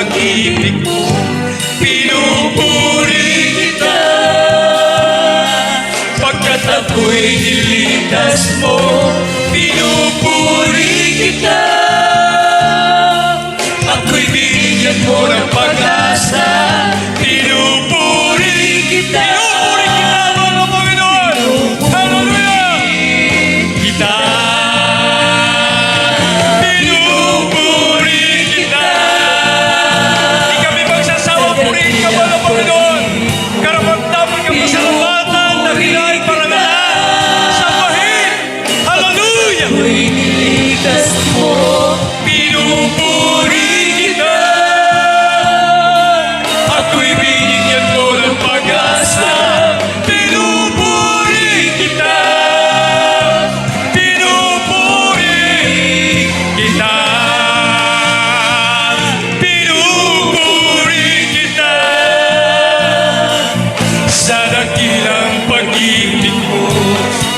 pag-ibig mo, pinupuri kita. Pagkat ako'y nilitas mo, pinupuri kita. Ako'y binigyan mo ng pag-asa, pinupuri kita. Pinupuri kita, mga Panginoon. Hallelujah! Kita. Pinupuri kita. Di kami magsasawa, purihin ka, mga Panginoon. Karapat-dapat kang pasalamatan na hinay parangalan sa bahin. Hallelujah! Ako'y nilitas mo, pinupuri kita. Ako'y binigyan mo ng pag-asa, pinupuri kita. Pinupuri kita. Pinupuri kita. Sa dakilang pag-ibig mo,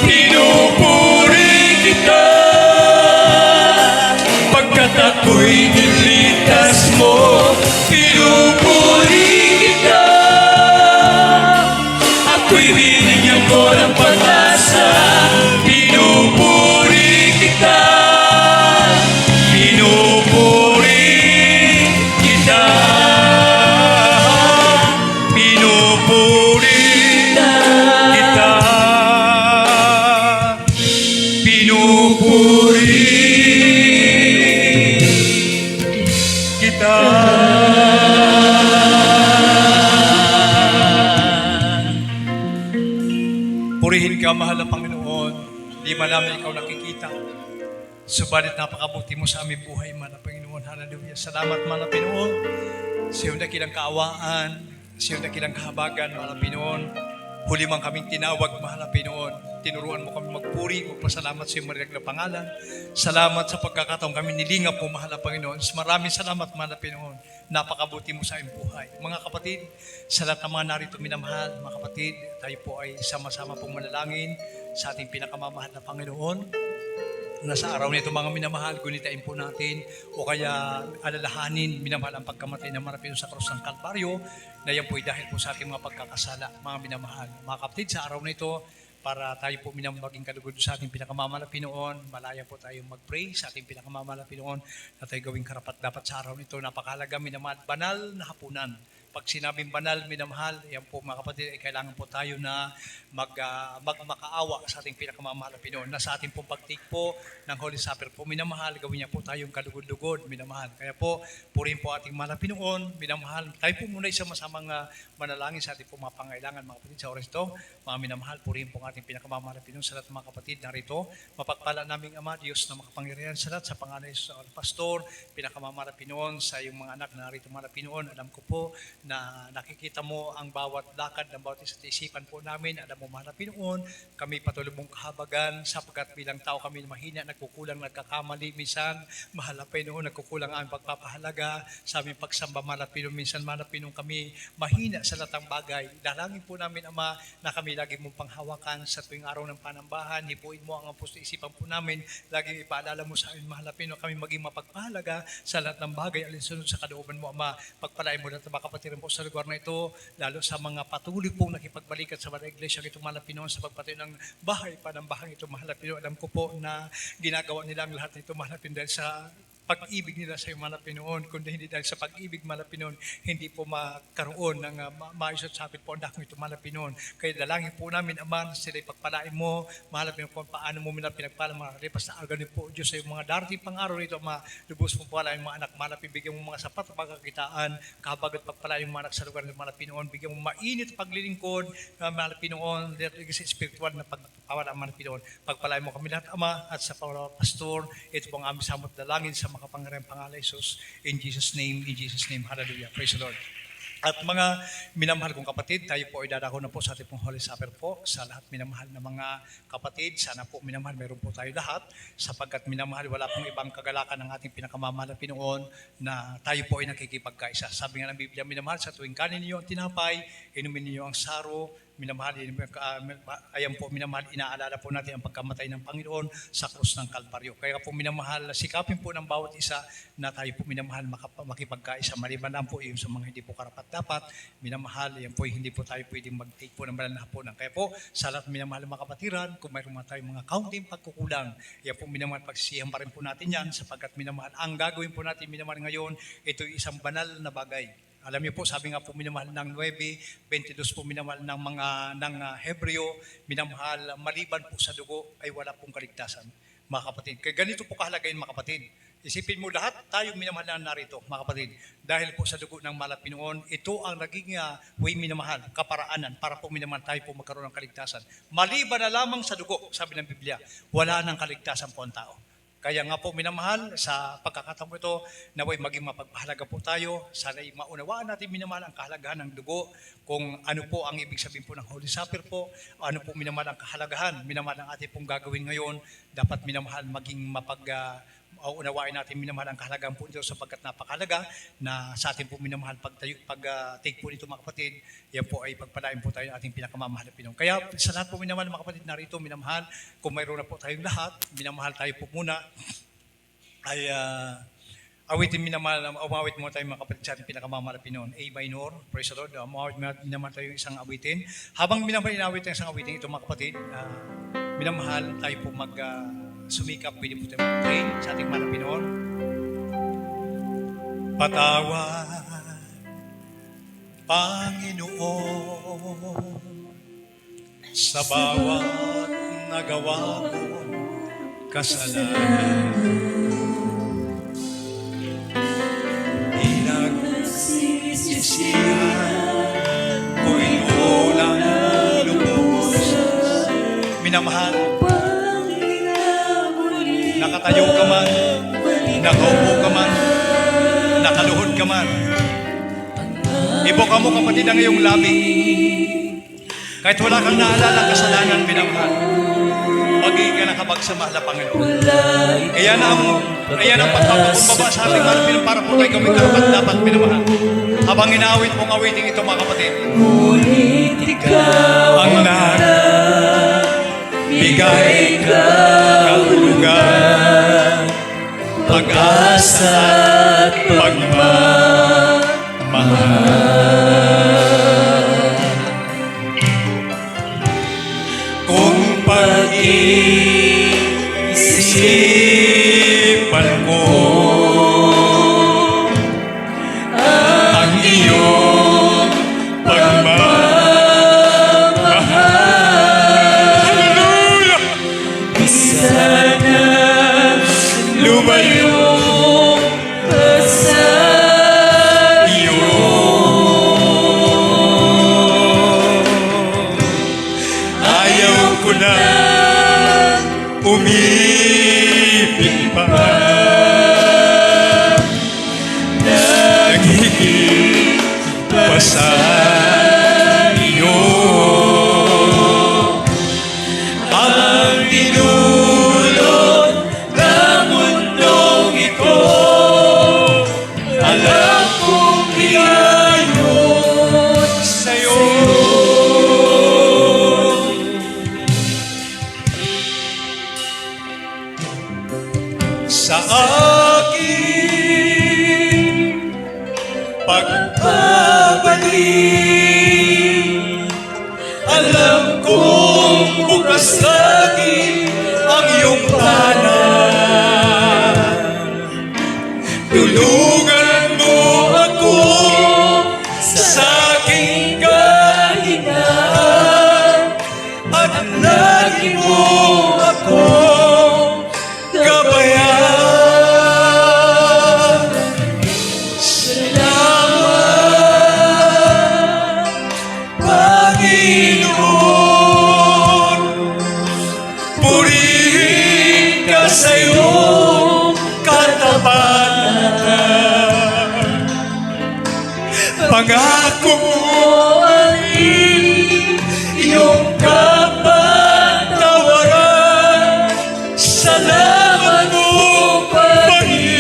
pinupuri kita. Pagkat ako'y nilitas mo, pinupuri kita. Ako'y binigyan mo ng pag-asa, pinupuri kita. Pinupuri kita. Pinupuri kita. Pinupuri kita. Purihin ka, mahal na Panginoon. Di man namin ikaw nakikita. Subalit napakabuti mo sa aming buhay, mahal na Panginoon. Hallelujah. Salamat, mahal na Panginoon. Sa iyong dakilang kaawaan, sa iyong dakilang kahabagan, mahal na Panginoon. Huli man kaming tinawag, mahal na Panginoon. Tinuruan mo kami magpuri, magpasalamat sa iyong marilag na pangalan. Salamat sa pagkakataong kami nilingap mo, mahal na Panginoon. Maraming salamat, mahal na Panginoon. Napakabuti mo sa aming buhay. Mga kapatid, sa lahat ng mga narito minamahal, mga kapatid, tayo po ay sama-sama pong manalangin sa ating pinakamamahal na Panginoon. Nasa araw nito mga minamahal, gunitain po natin o kaya alalahanin minamahal ang pagkamatay ng marapino sa krus ng Kalbaryo na yan po ay dahil po sa ating mga pagkakasala, mga minamahal. Mga kapatid, sa araw nito, para tayo po maging kalugod sa ating pinakamamahal na Pinoon, malaya po tayong mag-pray sa ating pinakamamahal na Pinoon na tayo gawing karapat dapat sa araw nito. Napakahalaga, minamahal, banal na hapunan. Pag sinabing banal, minamahal, yan po mga kapatid, ay kailangan po tayo na magmakaawa sa ating pinakamamahal na Pinoon. Na sa ating pong pagtik po ng Holy Supper po, minamahal, gawin niya po tayong kalugod-lugod, minamahal. Kaya po, purihin po ating mahal na Pinoon, minamahal. Tayo po muna isama-samang manalangin sa ating pong mga pangailangan, mga kapatid, sa oras ito. Mga minamahal, purihin po ang ating pinakamamahal na Pinoon sa lahat ng mga kapatid narito. Mapagpala naming Ama, Diyos na makapangyarihan sa lahat, sa pangalan ni Jesus, Pastor, pinakamamahal na Pinoon, sa iyong mga anak na narito, mga Pinoon. Alam ko po na nakikita mo ang bawat lakad ng bawat isa't isipan po namin. Alam mo, mahal na Pinoon, kami patuloy mong kahabagan sapagkat bilang tao kami mahina, nagkukulang, nagkakamali. Minsan, mahal na Pinoon, nagkukulang ang pagpapahalaga sa aming pagsamba, mahal na Pinoon. Minsan, mahal na Pinoon, kami mahina sa latang bagay. Dalangin po namin, Ama, na kami lagi mong panghawakan sa tuwing araw ng panambahan. Hipuin mo ang puso isipan po namin. Lagi ipaalala mo sa amin, mahal na Pinoon, kami maging mapagpahalaga sa lahat ng bagay. Alinsunod sa kalooban mo, Ama, pagpalain mo na ito, mga kapatid po sa lugar na ito, lalo sa mga patuloy pong nakipagbalikan sa mga iglesia ito, mahal na Pinoon, sa pagpatayo ng bahay, panambahang ito, mahal na Pinoon. Alam ko po na ginagawa nila ang lahat nito, mahal na Pinoon, dahil sa pag-ibig nila sa iyo, mahal na Pinoon. Kundi hindi dahil sa pag-ibig, mahal na Pinoon, hindi po magkaroon ng maayos at sapit po ang dakong ito, mahal na Pinoon. Kaya dalangin po namin, Ama, sila'y pagpalain mo, mahal na Pinoon, kung paano mo pinagpala, mga lipas na aganin po, Diyos, sa mga darating pang-araw nito, lubos mo pala yung mga anak, mahal na Pinoon, bigyan mo mga sapat na pagkakitaan, kahabagat pagpalain yung mga anak sa lugar ng mahal na Pinoon, bigyan mo mainit paglilingkod, mahal na Pinoon, sa spiritual na pagpawala, mahal na Pinoon. Pagpalain mo kami lahat, Ama, at sa pastor, ito po ang aming samot dalangin sa makapangyarihang pangalan Jesus. In Jesus' name, hallelujah. Praise the Lord. At mga minamahal kong kapatid, tayo po ay dadako na po sa ating pong Holy Supper po. Sa lahat minamahal na mga kapatid, sana po minamahal, meron po tayo lahat. Sapagkat minamahal, wala pong ibang kagalakan ng ating pinakamamahal na Pinoon na tayo po ay nakikipagkaisa. Sabi nga ng Biblia, minamahal, sa tuwing kanin ninyo ang tinapay, inumin ninyo ang saro, minamahal, ayan po, minamahal, inaalala po natin ang pagkamatay ng Panginoon sa krus ng Kalbaryo. Kaya po minamahal, sikapin po ng bawat isa na tayo po minamahal makipagkaisa. Maliban lang po yung sa mga hindi po karapat-dapat, minamahal, yan po hindi po tayo pwedeng mag-take po ng banal na hapunan. Kaya po, sa lahat minamahal ng mga kapatiran, kung mayroon mga tayong mga counting pagkukulang, yan po minamahal, pagsisihan pa rin po natin yan, sapagkat minamahal, ang gagawin po natin minamahal ngayon, ito isang banal na bagay. Alam niyo po, sabi nga po minamahal ng 9:22 po minamahal ng Hebreo, minamahal maliban po sa dugo ay wala pong kaligtasan, mga kapatid. Kaya ganito po kahalaga yun, mga kapatid. Isipin mo lahat tayo minamahal na narito, mga kapatid. Dahil po sa dugo ng mahal at Pinoon, ito ang naging way minamahal, kaparaanan para po minamahal tayo po magkaroon ng kaligtasan. Maliban na lamang sa dugo, sabi ng Biblia, wala nang kaligtasan po ang tao. Kaya nga po minamahal, sa pagkakataon po ito, naway maging mapagpahalaga po tayo, sana'y maunawaan natin minamahal ang kahalagahan ng dugo, kung ano po ang ibig sabihin po ng Holy Supper po, ano po minamahal ang kahalagahan, minamahal ang ating pong gagawin ngayon, dapat minamahal maging unawain natin minamahal ang kahalagaan po ito sapagkat napakahalaga na sa ating po minamahal pag-take po nito, mga kapatid, yan po ay pagpalain po tayo ng ating pinakamamahal na Pinoon. Kaya sa lahat po minamahal, mga kapatid, narito minamahal, kung mayroon na po tayong lahat, minamahal tayo po muna, ay awitin minamahal, umawit muna tayo, mga kapatid, sa ating pinakamamahal na Pinoon. A minor, praise the Lord, umawit minamahal tayo yung isang awitin. Habang minamahal inawit tayo isang awitin, ito, mga kapatid, minamahal tayo po sumikap, pwede po tayo mag-train sa ating mahal na Pinoon. Patawad, Panginoon, sa bawat nagawa ko kasalanan. Pinagsisisihan ko ito lang lubos. Minamahal, nakatayo ka man, nakaupo ka man, nakaluhod ka man. Ibuka mo, kapatid, ang iyong labi. Kahit wala kang naalala kasalanan, minamahal, magiging ka nakapagsamahal na Panginoon. Ayan ang pagpapakumbaba sa ating mahal Pinoon para po tayo gawing karapat dapat, minamahal. Habang inaawit mong awiting ito, mga kapatid, Ngunit ikaw ang bigay kahulugan, pag-asa at pagmamahal. Kung pag-iisipan ko ang iyong pagmamahal, sana lumayo sa iyo. Ayaw ko na umibig pa, nagiging pa sa iyo. Ang dinulot ng mundong ito, alam kong iayon sa'yo. Sa aking pagbabalik, alam kong bukas lagi ang iyong tanan. Tulungan mo ako sa aking kahinaan at lagi mo ako gabayan. Salamat, Panginoon. Purihin ka sa iyong katapatan. Pangako mo ang iyong kapatawaran. Salamat mo, Panginoon.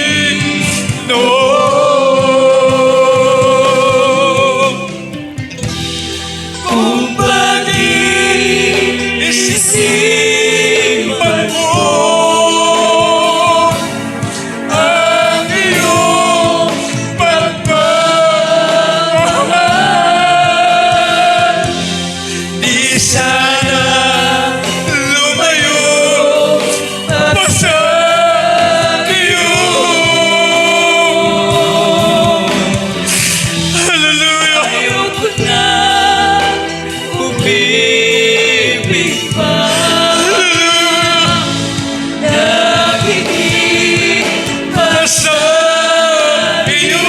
Kung bakit pag-ibig pa nakikinig pa sa iyo.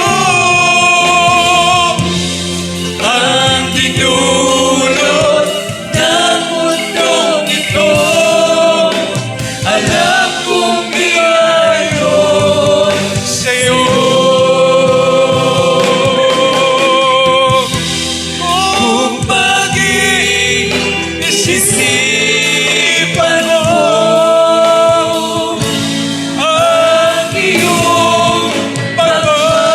Ang tinulot ng mundong ito, alam kong iayon sa'yo. Kung maging isisipan mo ang iyong pagmamahal,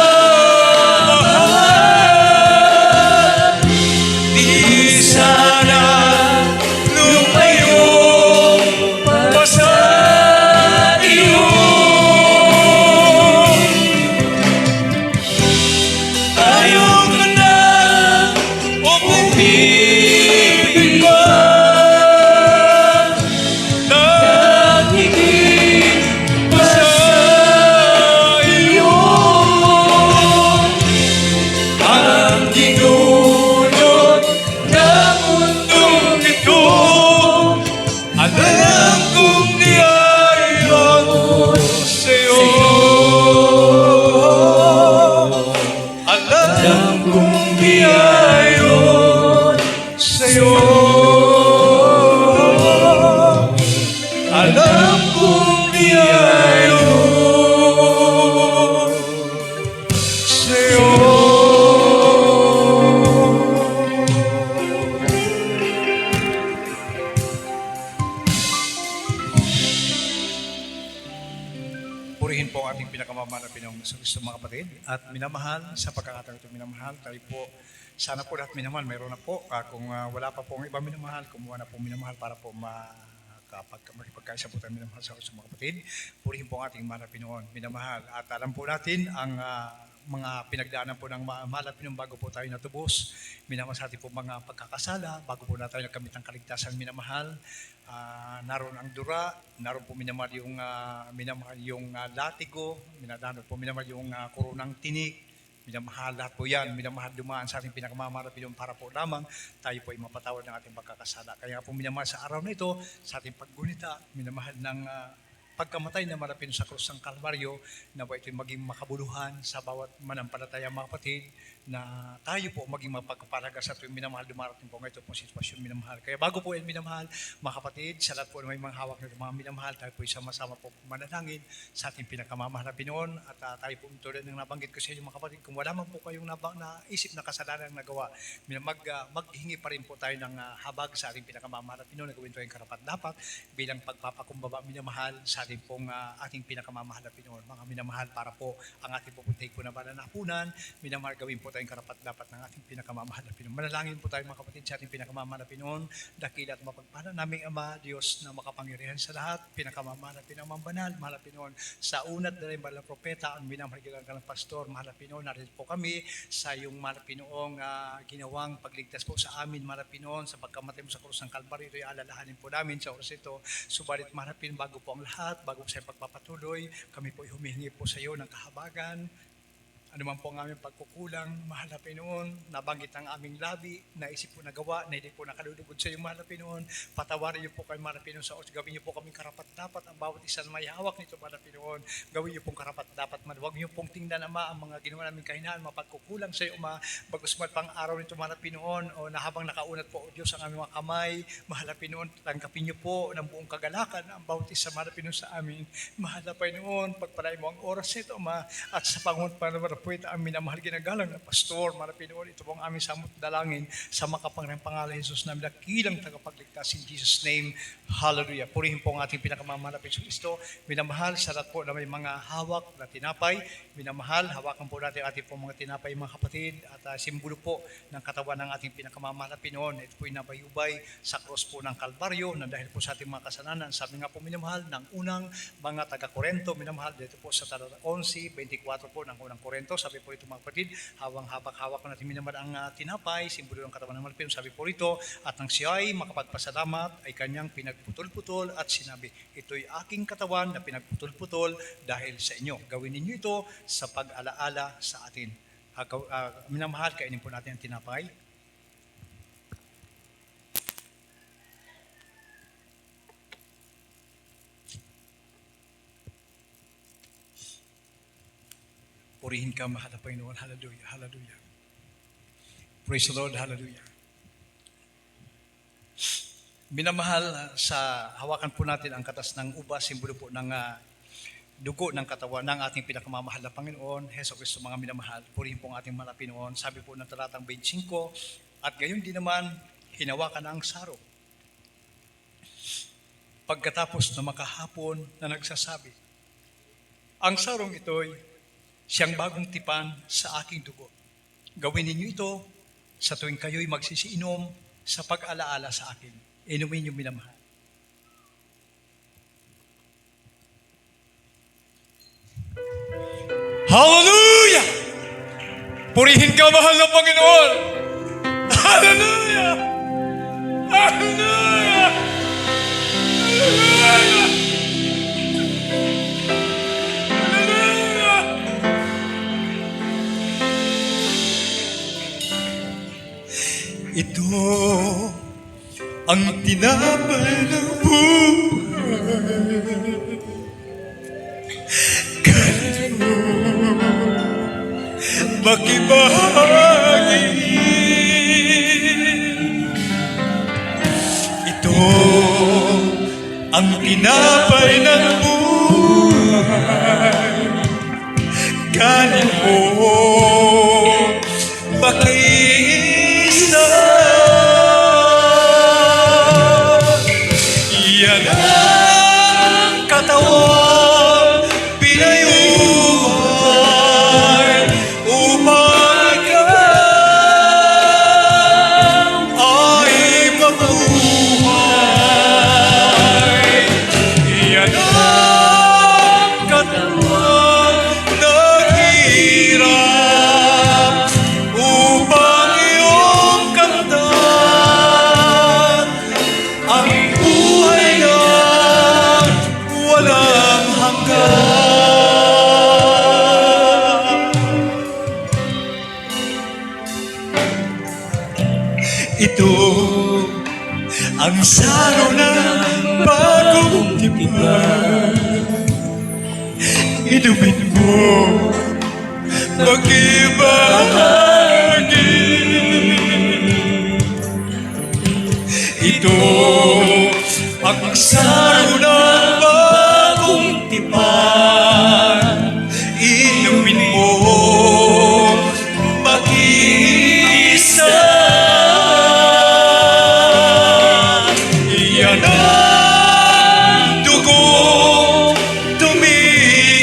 di sana lumayo pa sa iyo. Ayoko na umibig pa, nakikinig pa sa iyo. Ang tinulot ng mundong ito, alam kong niyayon sa'yo. Alam kong niyayon sa'yo. Alam kong niyayon sa'yo. Purihin po ang ating pinakamamahal na Pinoong Kristo, mga kapatid. At minamahal, sa pagkakataon ito minamahal, tayo po, sana po lahat minamahal, mayroon na po. Kung wala pa pong iba minamahal, kumuha na po minamahal para po makipagkaisa po tayo minamahal sa Kristo, mga kapatid. Purihin po ang ating mahal na Pinoon, minamahal. At alam po natin ang mga pinagdaanan po ng mahal na Pinoon bago po tayo natubos. Minamahal sa ating po mga pagkakasala, bago po na tayo nagkamit ng kaligtasan, minamahal. Naroon ang dura, naroon po minamahal yung latigo, naroon po minamahal yung kurunang tinik, minamahal lahat po yan, minamahal dumaan sa ating pinakamamahal na Pinoon para po lamang tayo po ay mapatawad ng ating pagkakasala. Kaya po minamahal sa araw na ito, sa ating paggunita, minamahal ng pagkamatay na marapin sa krus ng Kalbaryo, na po ito'y maging makabuluhan sa bawat manampalataya, mga kapatid, na tayo po maging mapagpapalaga sa tuwing minamahal dumarating po ngayon pong sitwasyon minamahal. Kaya bago po yan minamahal, mga kapatid, sa lahat po na may mga hawak na mga minamahal, tayo po sama-sama po manalangin sa ating pinakamamahal na Pinoon. At tayo po tulad ng nabanggit ko sa inyo, mga kapatid, kung wala man po kayong naisip na kasalanan na nagawa, maghingi pa rin po tayo ng habag sa ating pinakamamahal na Pinoon na gawin ito yung karapat-dapat bilang pagpapakumbaba minamahal sa ating pinakamamahal na Pinoon. Mga minamahal, para po ang ating pupuntay po na bananapunan, minamahal, gawin po tayong karapat-dapat ng ating pinakamamahal na Pinoon. Manalangin po tayo, mga kapatid, sa ating pinakamamahal na Pinoon, dakila at mapagpala naming Ama, Diyos na makapangyarihan sa lahat, pinakamamahal na Pinoon, banal, mahal na Pinoon, sa unat na rin mahal na propeta, ang minamahal ka ng pastor, mahal na Pinoon, narito po kami sa iyong mahal na Pinoong ginawang pagligtas po sa amin, mahal na Pinoon, sa pagkamatay mo sa krus ng Kalbaryo. Ito'y alalahanin po namin sa oras ito. Subalit, mahal na Pinoon, bago po ang lahat, bago sa pagpapatuloy, kami po humihingi po sa iyo ng kahabagan. Ano man po ang aming pagkukulang, mahal na Pinoon, nabanggit ang aming labi, naisip po nagawa, na hindi po nakalulugod sa iyo, mahal na Pinoon. Patawarin niyo po kay mahal na Pinoon sa oras. Gawin niyo po kaming karapat-dapat ang bawat isa na may hawak nito, mahal na Pinoon. Gawin niyo pong karapat-dapat, huwag niyo pong tingnan, Ama, ang mga ginawa namin kahinaan, mapagkukulang sa iyo, Ama. Bagus man pang araw nito, mahal na Pinoon, o na habang nakaunat po, O Diyos, ang aming mga kamay, mahal na Pinoon, tanggapin niyo po ng buong kagalakan ang bawat isa, mahal na Pinoon, sa amin. Mahal na Pinoon, pagpalain mo ang oras nito, Ama, at sa pangunot pa naman po ito, ang minamahal ginagalang na pastor, mahal na Pinoon, ito po ang aming samot dalangin sa makapangyarihang pangalan ni Jesus, namin dakilang tagapagligtas, in Jesus' name, hallelujah. Purihin po ang ating pinakamamahal na Kristo, minamahal sa lahat po na may mga hawak na tinapay, minamahal, hawakan po natin ating po mga tinapay, mga kapatid, at simbolo po ng katawan ng ating pinakamamahal na Pinoon. Ito po yung nabayubay sa cross po ng Kalbaryo, na dahil po sa ating mga kasalanan, sabi nga po minamahal ng unang mga taga-Korento, minamahal, dito po sa 11:24 po ng unang Korento, sabi po ito, mga kapatid, hawak ko natin minamahal ang tinapay, simbolo ng katawan ng Malpino, sabi po rito, at nang siya ay makapagpasalamat, ay kanyang pinagputol-putol at sinabi, ito'y aking katawan na pinagputol-putol dahil sa inyo. Gawin ninyo ito sa pag-alaala sa atin. Minamahal, kainin po natin ang tinapay. Purihin ka, mahal na Panginoon. Hallelujah, hallelujah. Praise the Lord, hallelujah. Minamahal, sa hawakan po natin ang katas ng uba, simbolo po ng dugo ng katawan ng ating pinakamamahal na Panginoon, Heso Kristo, mga minamahal. Purihin po ang ating mahal na Panginoon. Sabi po ng talatang 25, at gayon din naman, hinawakan ang sarong. Pagkatapos na makahapon na nagsasabi, ang sarong ito'y siyang bagong tipan sa aking dugo. Gawin ninyo ito sa tuwing kayo'y magsisiinom sa pag-alaala sa akin. Inumin niyo, minamahal. Hallelujah! Purihin ka, mahal na Panginoon! Hallelujah! Hallelujah! Hallelujah! Hallelujah! Ito ang tinapay ng buhay. Kahit mo makibahagi. Ito ang tinapay ng buhay. Kanin mo makisa. Yan ang katawan pinayuhan upang ikaw ay mabuhay. Yan ang katawan naghirap upang iyong kamtan ang buhay na walang hanggan. Ito ang saro ng bagong tipan. Inumin mo, makibahagi. Ito ang saro ng bagong tipan. Inumin mo, mag-isa. Yan ang dugo tumis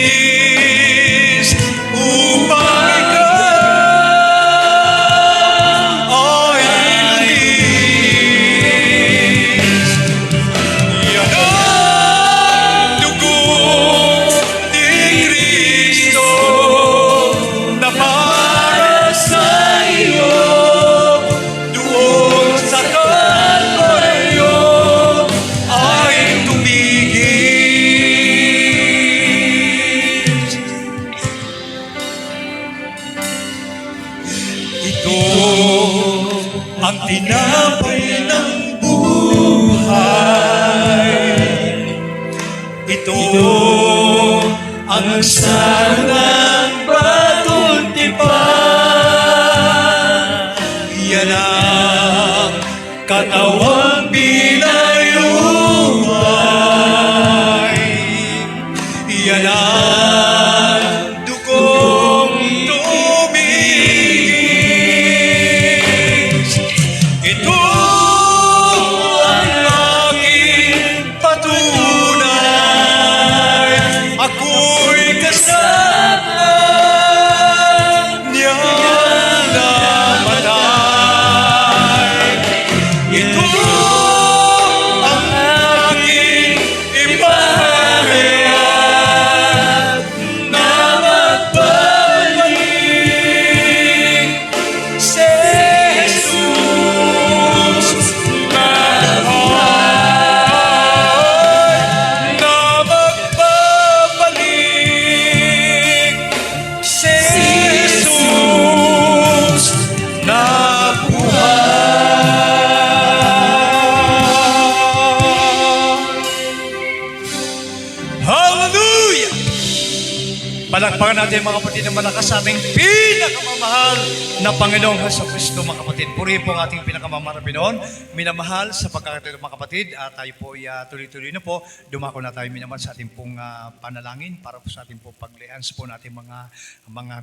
upang ikaw ay linis. Yan ang dugo ni Kristo na para sa iyo doon sa Kalbaryo ay tumigil. Ito ang tinapay ng buhay. Ito ang saro ng bagong tipan. Yan ang katawang pinayuhay. Yan ang dugong tumigis. Ito ang aking patunay. Ako'y kasama niyang namatay. Ito Palakpakan natin mga kapatid na malakas sa ating pinakamamahal na Panginoong Jesucristo mga kapatid. Purihin po ang ating pinakamamahal na Pinoon. Minamahal sa pagkakataon mga kapatid at tayo po ay tuloy-tuloy na po. Dumako na tayo minamahal sa ating pong panalangin para po sa ating pong paglians po natin mga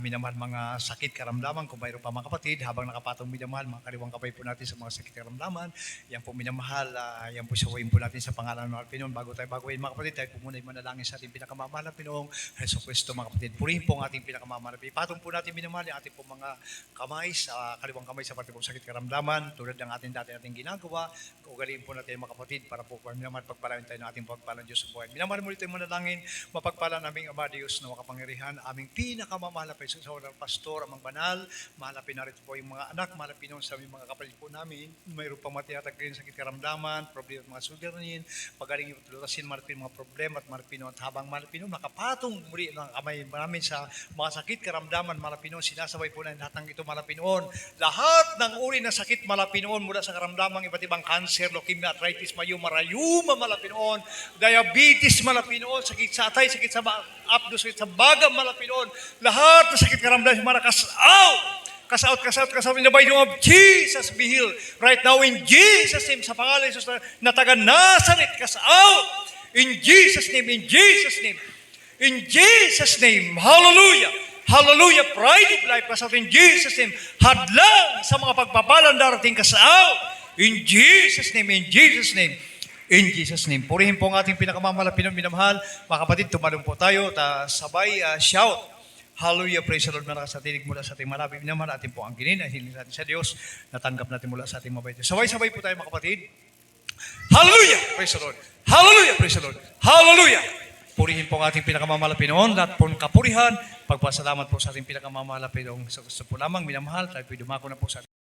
minamahal, mga sakit karamdaman. Kung mayroon pa mga kapatid, habang nakapatong minamahal, mga kaliwang kapay po natin sa mga sakit karamdaman. Yan po minamahal, yan po sawayin po natin sa pangalan ng Pinoon. Bago tayo baguhin mga kapatid, tayo po muna ay manalangin sa ating pinakamamahal na Pinoong Jesucristo mga kapatid. Purihin po ang ating pinakamamahal. Ipatong po natin minamahal yung ating po mga kamay, sa kaliwang kamay sa pati po sakit karamdaman, tulad ng ating dati ating ginagawa. Ugaliin po natin mga kapatid para po minamahal pagpalain tayo ng ating pagpalang Diyos sa buhay. Minamahal mo ito yung manalangin, mapagpala naming Ama Diyos na makapangyarihan, aming pinakamamahal na Paisus, sa walang pastor, amang banal, mahalapin na rin po yung mga anak, mahalapin nun sa aming mga kapatid po namin, mayroon pang matiyatag rin sakit karamdaman, problema at mga suliranin, pagaling yung tulutasin, malapin mga problema at malapin nun, at habang malapin nun, nakapatong muli ng kamay namin sa mga sakit karamdaman, malapin nun, sinasabay po na lahat ng ito malapin nun, lahat ng uri ng sakit malapin nun, mula sa karamdamang iba't ibang cancer, leukemia, arthritis, marayuma malapin nun, diabetes malapin nun, sakit sa atay, sakit sa apdo, sakit sa baga malapin nun, lahat ng sakit karamdaman, marakas out! Cast out in the mighty name of Jesus, be healed. Right now in Jesus' name, sa pangalan Jesus na taga Nazaret, cast out. In Jesus' name, in Jesus' name. In Jesus' name, hallelujah. Hallelujah, pride of life, cast out in Jesus' name. Hadlang sa mga pagpapalang darating, cast out. In Jesus' name, in Jesus' name. In Jesus' name. Purihin po ang ating pinakamamahal, minamahal. Mga kapatid, tumalong po tayo, sabay shout. Hallelujah, praise the Lord, malakas sa tinig mula sa ating malapit naman, ating po ang ginin, ay hiling natin sa Diyos, natanggap natin mula sa ating mabait. Sabay-sabay po tayo mga kapatid. Hallelujah, praise the Lord. Hallelujah, praise the Lord. Hallelujah. Purihin po ang ating pinakamamahal na Pinoon, lahat po ng kapurihan, pagpasalamat po sa ating pinakamamahal na Pinoon. Sa gusto po lamang, minamahal, tayo po dumako na po sa